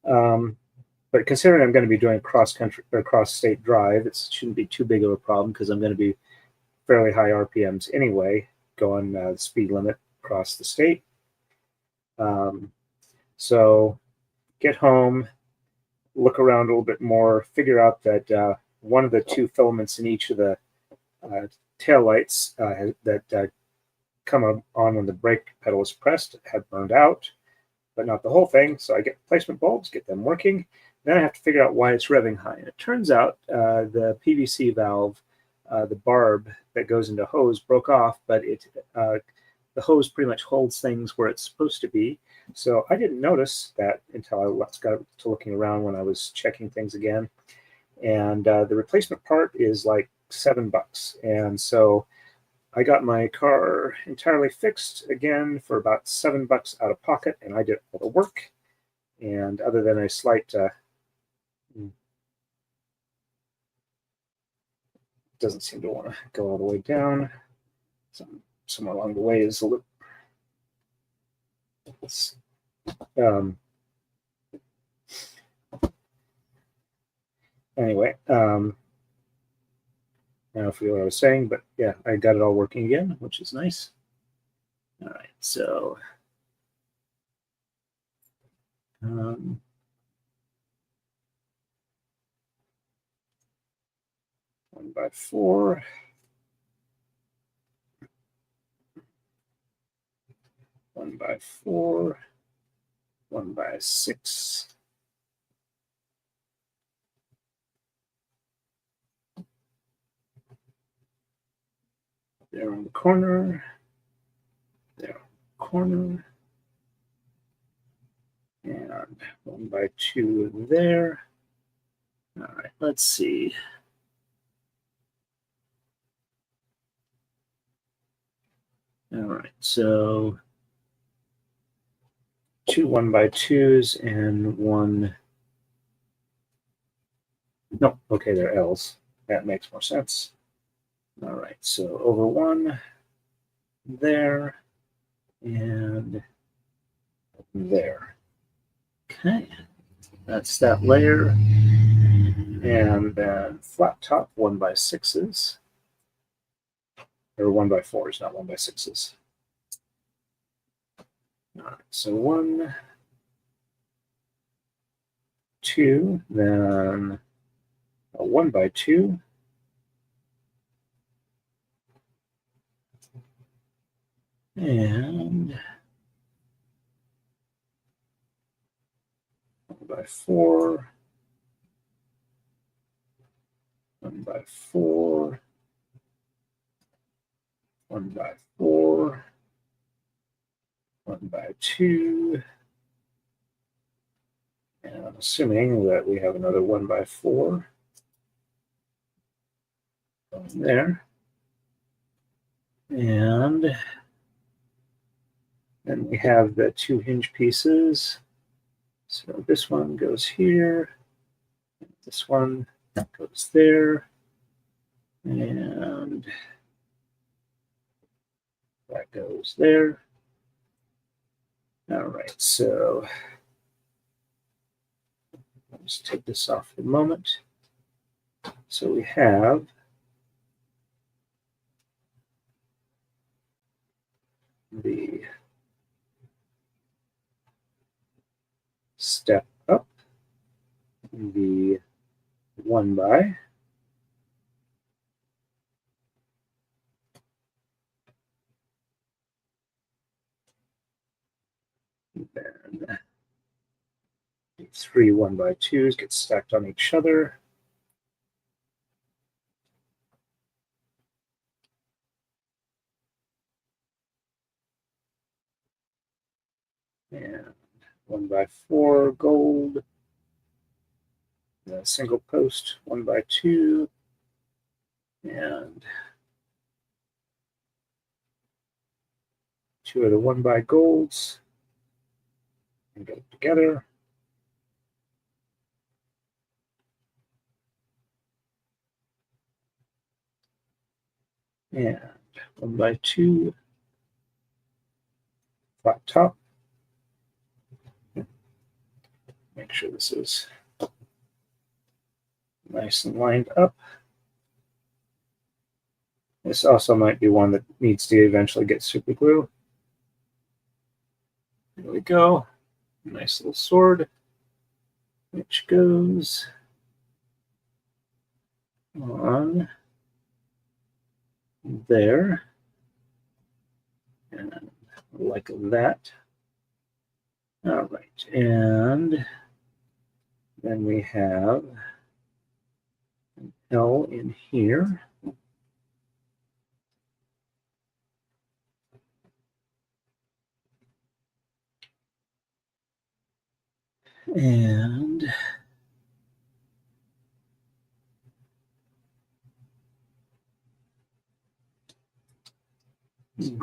But considering I'm going to be doing cross-country or cross-state drive, it shouldn't be too big of a problem because I'm going to be fairly high RPMs anyway, going the speed limit across the state. So get home, look around a little bit more, figure out that one of the two filaments in each of the taillights that come on when the brake pedal is pressed had burned out, but not the whole thing. So I get replacement bulbs, get them working. Then I have to figure out why it's revving high. And it turns out the PVC valve, the barb that goes into hose broke off, but the hose pretty much holds things where it's supposed to be. So I didn't notice that until I got to looking around when I was checking things again. and the replacement part is like $7. And so I got my car entirely fixed again for about $7 out of pocket, and I did all the work. And other than a slight, doesn't seem to want to go all the way down. Somewhere along the way is a little. Anyway, I don't forget what I was saying, but yeah, I got it all working again, which is nice. All right, so 1x4. 1x4. 1x6. There on the corner. There on the corner. And 1x2 there. All right, let's see. All right, so 2 1x2s and one. No, okay, they're L's. That makes more sense. All right, so over one there and there. Okay, that's that layer. And then flat top 1x6s, or 1x4s, not 1x6s. All right, so 1, 2, then a 1x2. And 1x4, 1x4, 1x4, 1x2, and I'm assuming that we have another 1x4 there. And then we have the 2 hinge pieces. So this one goes here, this one goes there, and that goes there. All right, so let's take this off for a moment. So we have the step up, the 1x, then 3 1x2s get stacked on each other. And 1x4 gold, the single post 1x2, and 2 of the 1x golds, and get it together. And 1x2 flat top. Make sure this is nice and lined up. This also might be one that needs to eventually get super glue. There we go. Nice little sword, which goes on there, and like that. All right, and then we have an L in here. And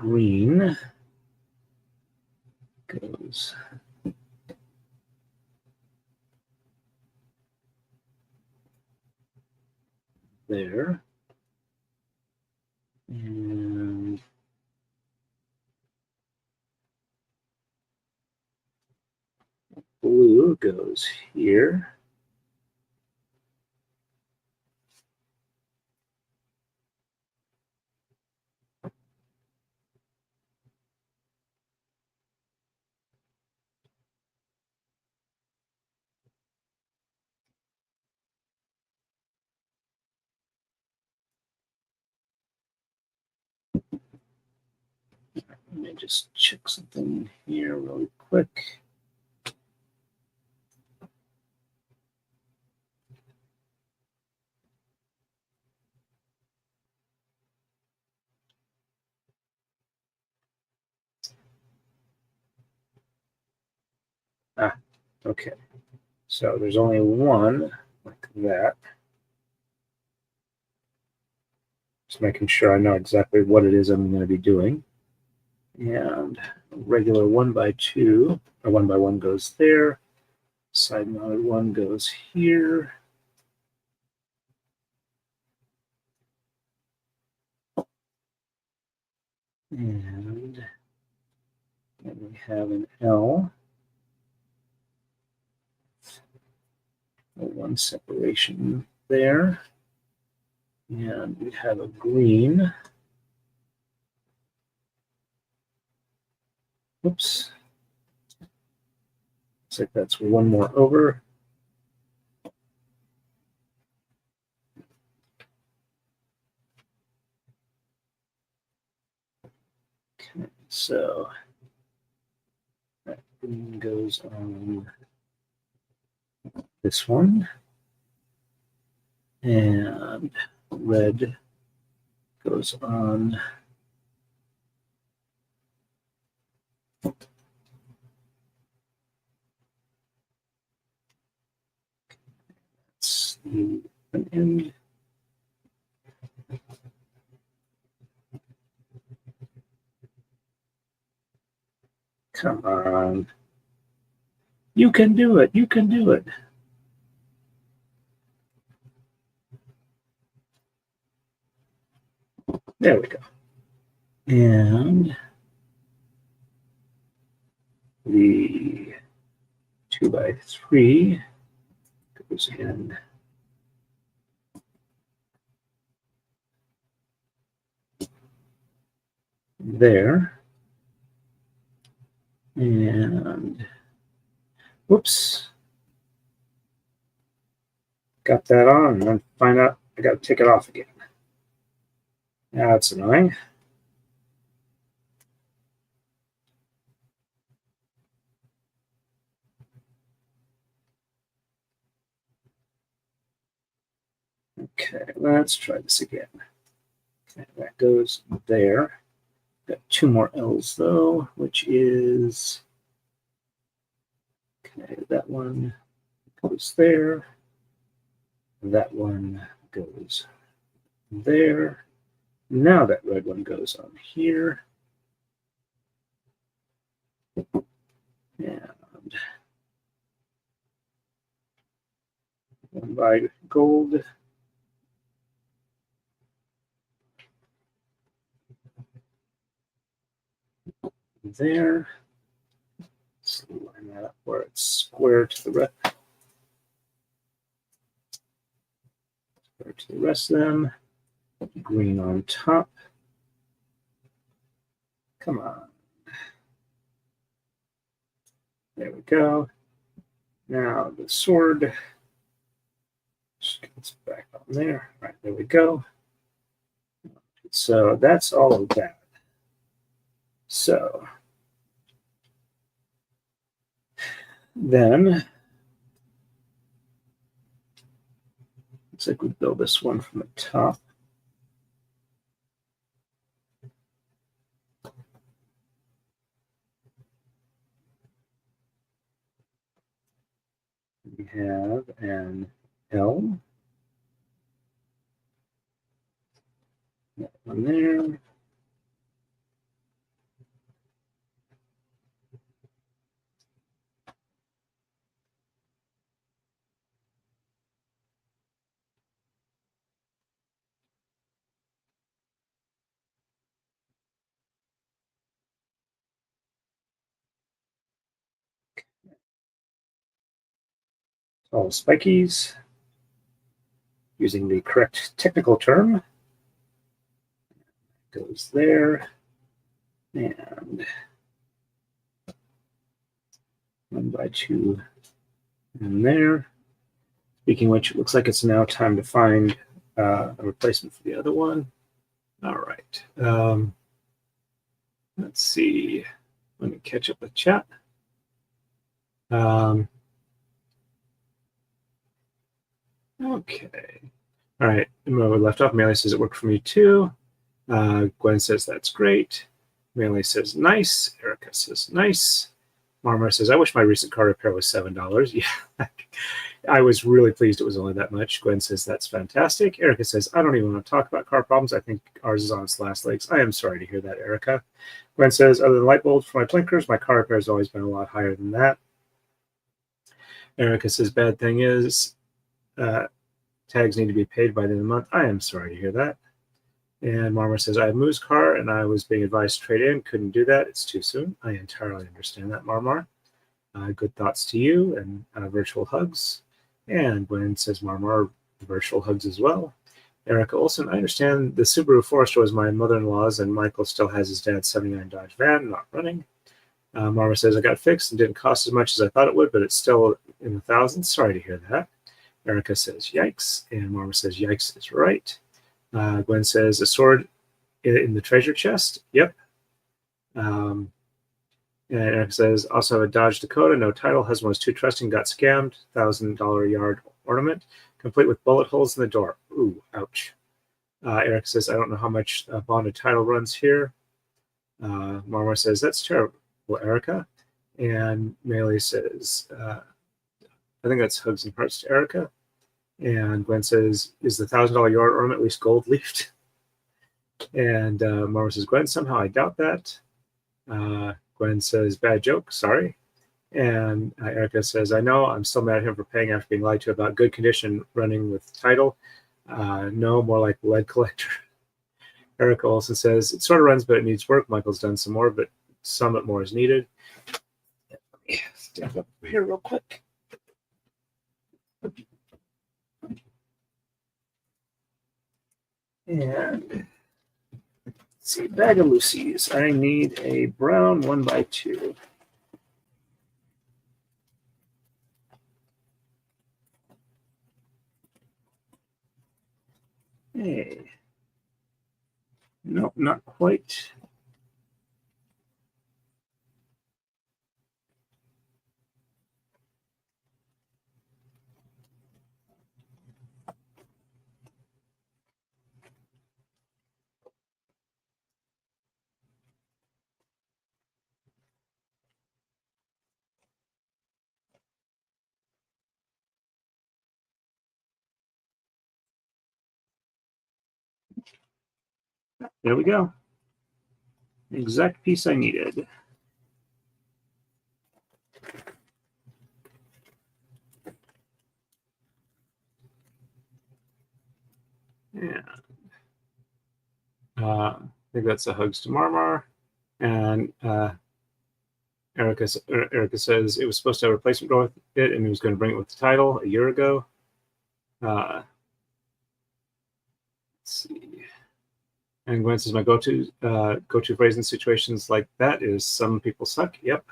green goes there. And blue goes here. Let me just check something here really quick. Okay. So there's only one like that. Just making sure I know exactly what it is I'm going to be doing. And a regular 1x2 or 1x1 goes there. Side mounted one goes here. And then we have an L. One separation there. And we have a green. Oops. Looks like that's one more over. Okay, so that green goes on this one. And red goes on an end. Come on. You can do it. You can do it. There we go. And the 2x3 goes in there. And whoops. Got that on and then find out I got to take it off again. That's annoying. Okay, let's try this again. Okay, that goes there. Got two more L's though, which is okay, that one goes there. That one goes there. Now that red one goes on here. And one by gold. There. Let's line that up where it's square to the rest of them. Green on top. Come on. There we go. Now the sword just gets back on there. Right, there we go. So that's all of that. So then looks like we build this one from the top. We have an L. That one there. all spikies using the correct technical term. Goes there, and 1 by 2 in there. Speaking of which, it looks like it's now time to find a replacement for the other one. All right. Let's see. Let me catch up with chat. Okay. All right. Where we left off, Melee says it worked for me too. Gwen says that's great. Melee says nice. Erica says nice. Marmar says, I wish my recent car repair was $7. Yeah. I was really pleased it was only that much. Gwen says, that's fantastic. Erica says, I don't even want to talk about car problems. I think ours is on its last legs. I am sorry to hear that, Erica. Gwen says, other than light bulbs for my blinkers, my car repair has always been a lot higher than that. Erica says, bad thing is, tags need to be paid by the end of the month. I am sorry to hear that. And Marmar says, I have Moo's car and I was being advised to trade in. Couldn't do that. It's too soon. I entirely understand that, Marmar. Good thoughts to you and virtual hugs. And Gwen says, Marmar, virtual hugs as well. Erica Olson, I understand the Subaru Forester was my mother-in-law's and Michael still has his dad's 79 Dodge van not running. Marmar says, I got fixed and didn't cost as much as I thought it would, but it's still in the thousands. Sorry to hear that. Erica says, yikes. And Marmar says, yikes is right. Gwen says, a sword in the treasure chest. Yep. And Eric says, also have a Dodge Dakota, no title, husband was too trusting, got scammed, $1,000 yard ornament, complete with bullet holes in the door. Ooh, ouch. Eric says, I don't know how much bonded title runs here. Marmar says, that's terrible, Erica. And Melee says, I think that's hugs and hearts to Erica. And Gwen says, is the $1,000 yard ornament at least gold leafed? And Marmar says, Gwen, somehow I doubt that. Gwen says, bad joke, sorry. And Erica says, I know, I'm still mad at him for paying after being lied to about good condition running with title. No, more like lead collector. Erica also says, it sort of runs, but it needs work. Michael's done some more, but some more is needed. Let me stand up here real quick. And let's see, bag of Lucy's. I need a brown 1 by 2. Hey. Nope, not quite. There we go. The exact piece I needed. Yeah. I think that's a hugs to Marmar. And Erica says it was supposed to have a replacement go with it, and he was going to bring it with the title a year ago. Let's see. And Gwen says my go-to phrase in situations like that is "some people suck." Yep.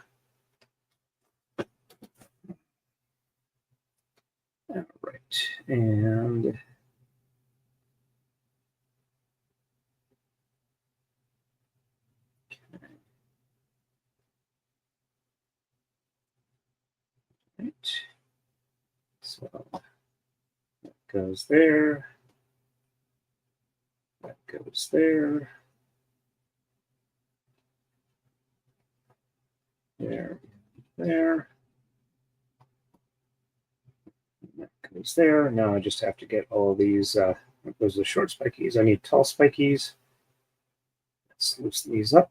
All right, and right. So that goes there. That goes there. There. That goes there. Now I just have to get all of these. Those are the short spikies. I need tall spikies. Let's loosen these up.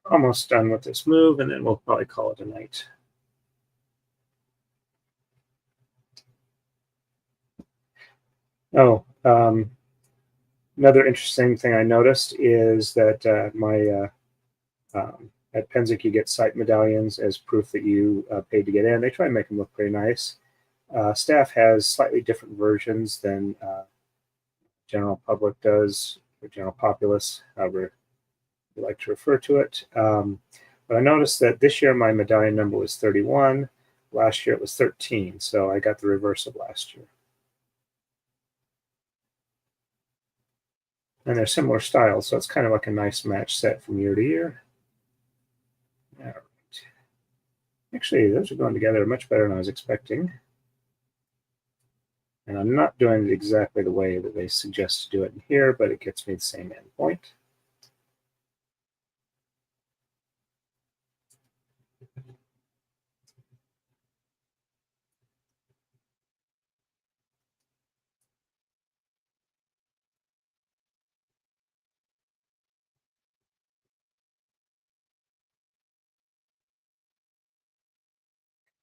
Almost done with this move, and then we'll probably call it a night. Oh, Another interesting thing I noticed is that at Penzic you get site medallions as proof that you paid to get in. They try and make them look pretty nice. Staff has slightly different versions than general public does, or general populace, however you like to refer to it. But I noticed that this year my medallion number was 31. Last year it was 13, so I got the reverse of last year. And they're similar styles, so it's kind of like a nice match set from year to year. All right. Actually, those are going together much better than I was expecting. And I'm not doing it exactly the way that they suggest to do it in here, but it gets me the same endpoint.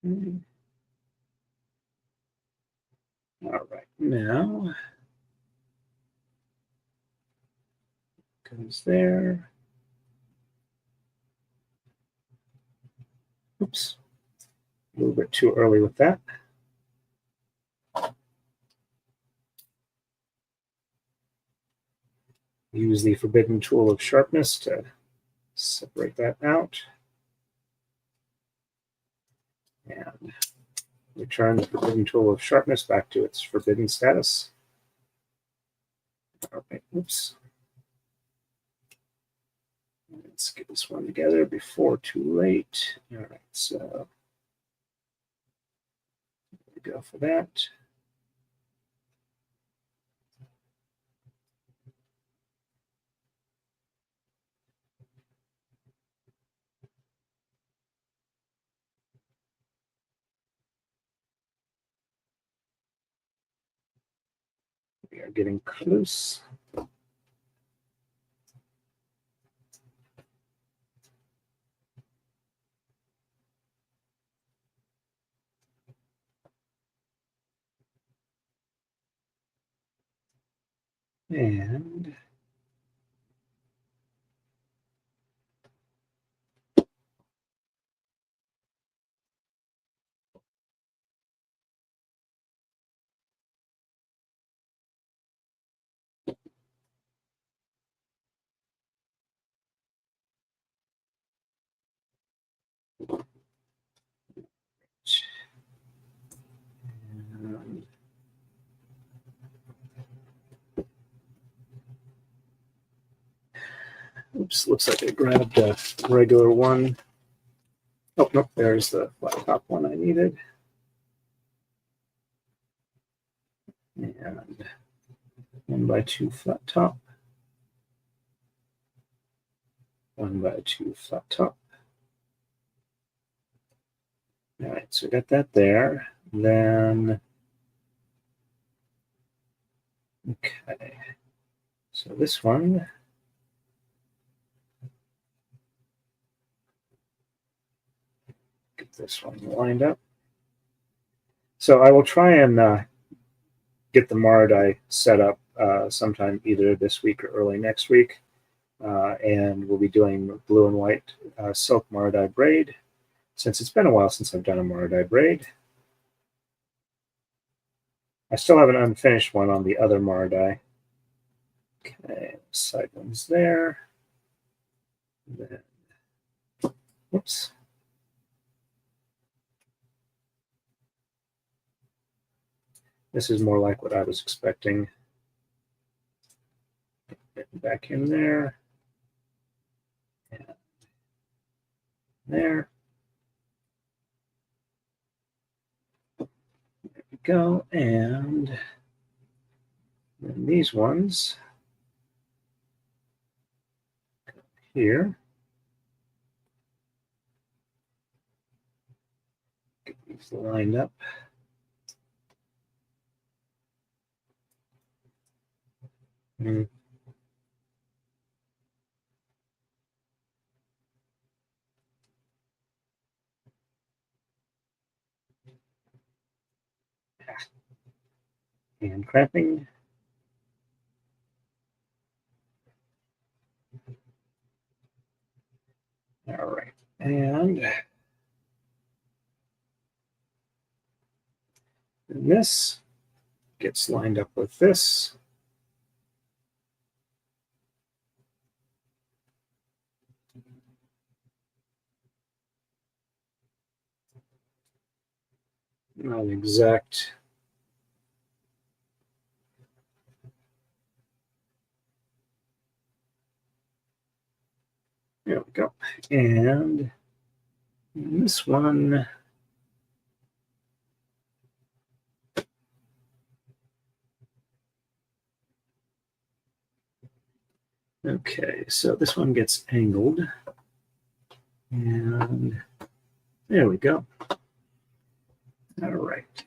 All right, now goes there. Oops, a little bit too early with that. Use the forbidden tool of sharpness to separate that out. And return the forbidden tool of sharpness back to its forbidden status. All right, oops. Let's get this one together before too late. All right, so there we go for that. We are getting close. And oops, looks like I grabbed a regular one. Oh, nope, there's the flat top one I needed. And 1x2 flat top. 1x2 flat top. All right, so we got that there. Then, okay, so this one, get this one lined up. So I will try and get the Maradai set up sometime either this week or early next week. And we'll be doing blue and white silk Maradai braid, since it's been a while since I've done a Maradai braid. I still have an unfinished one on the other Maradai. Okay, side one's there. Then, whoops. This is more like what I was expecting. Get back in there. And there. There we go. And then these ones here. Get these lined up. And cramping. And this gets lined up with this. Not an exact. There we go. And this one. Okay, so this one gets angled. And there we go. All right.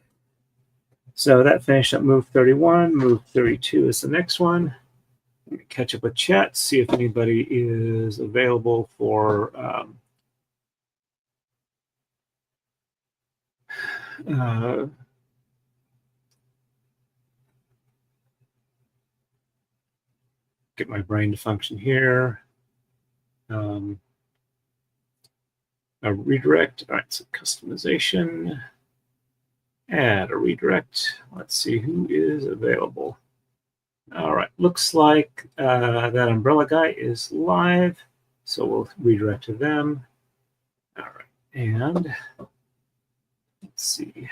So that finished up move 31. Move 32 is the next one. Let me catch up with chat, see if anybody is available for get my brain to function here. A redirect. All right, so customization. Add a redirect. Let's see who is available. All right, looks like that umbrella guy is live, so we'll redirect to them. All right, and let's see.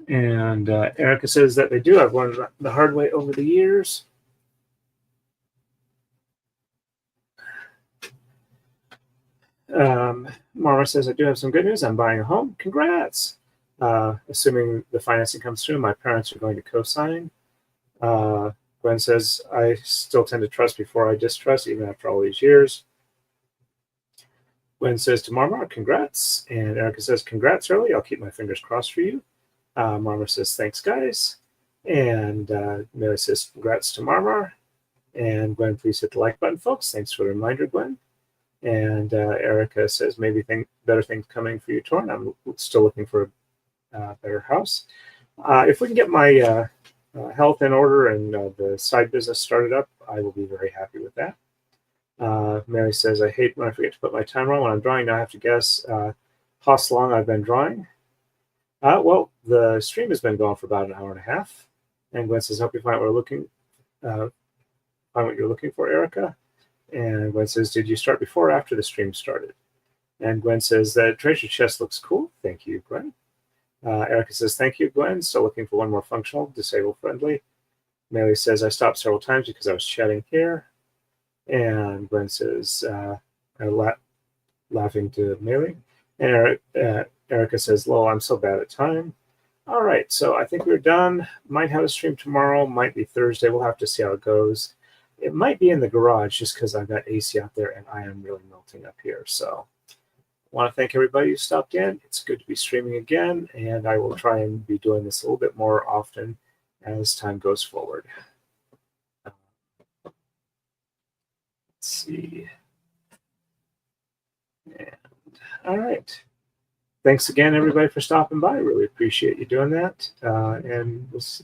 And Erica says that they do. I've learned the hard way over the years. Marva says, I do have some good news. I'm buying a home. Congrats. Assuming the financing comes through, my parents are going to co-sign. Gwen says, I still tend to trust before I distrust, even after all these years. Gwen says to Marva, congrats. And Erica says, congrats, Early. I'll keep my fingers crossed for you. Marva says, thanks, guys. And Mary says, congrats to Marva. And Gwen, please hit the like button, folks. Thanks for the reminder, Gwen. And Erica says, maybe better things coming for you, Torn. I'm still looking for a better house. If we can get my health in order and the side business started up, I will be very happy with that. Mary says, I hate when I forget to put my timer on when I'm drawing. Now I have to guess how long I've been drawing. Well, the stream has been going for about an hour and a half. And Gwen says, hope you find what you're looking for, Erica. And Gwen says, did you start before or after the stream started? And Gwen says, that treasure chest looks cool. Thank you, Gwen. Erica says, thank you, Gwen. Still looking for one more functional, disabled friendly. Mary says, I stopped several times because I was chatting here. And Gwen says, laughing to Mary. And Erica says, lol, I'm so bad at time. All right, so I think we're done. Might have a stream tomorrow, might be Thursday. We'll have to see how it goes. It might be in the garage just because I've got AC out there and I am really melting up here. So I want to thank everybody who stopped in. It's good to be streaming again, and I will try and be doing this a little bit more often as time goes forward. Let's see. And, all right. Thanks again, everybody, for stopping by. Really appreciate you doing that. And we'll see.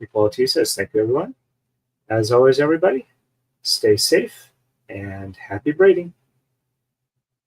Equality says, thank you, everyone. As always, everybody, stay safe and happy braiding.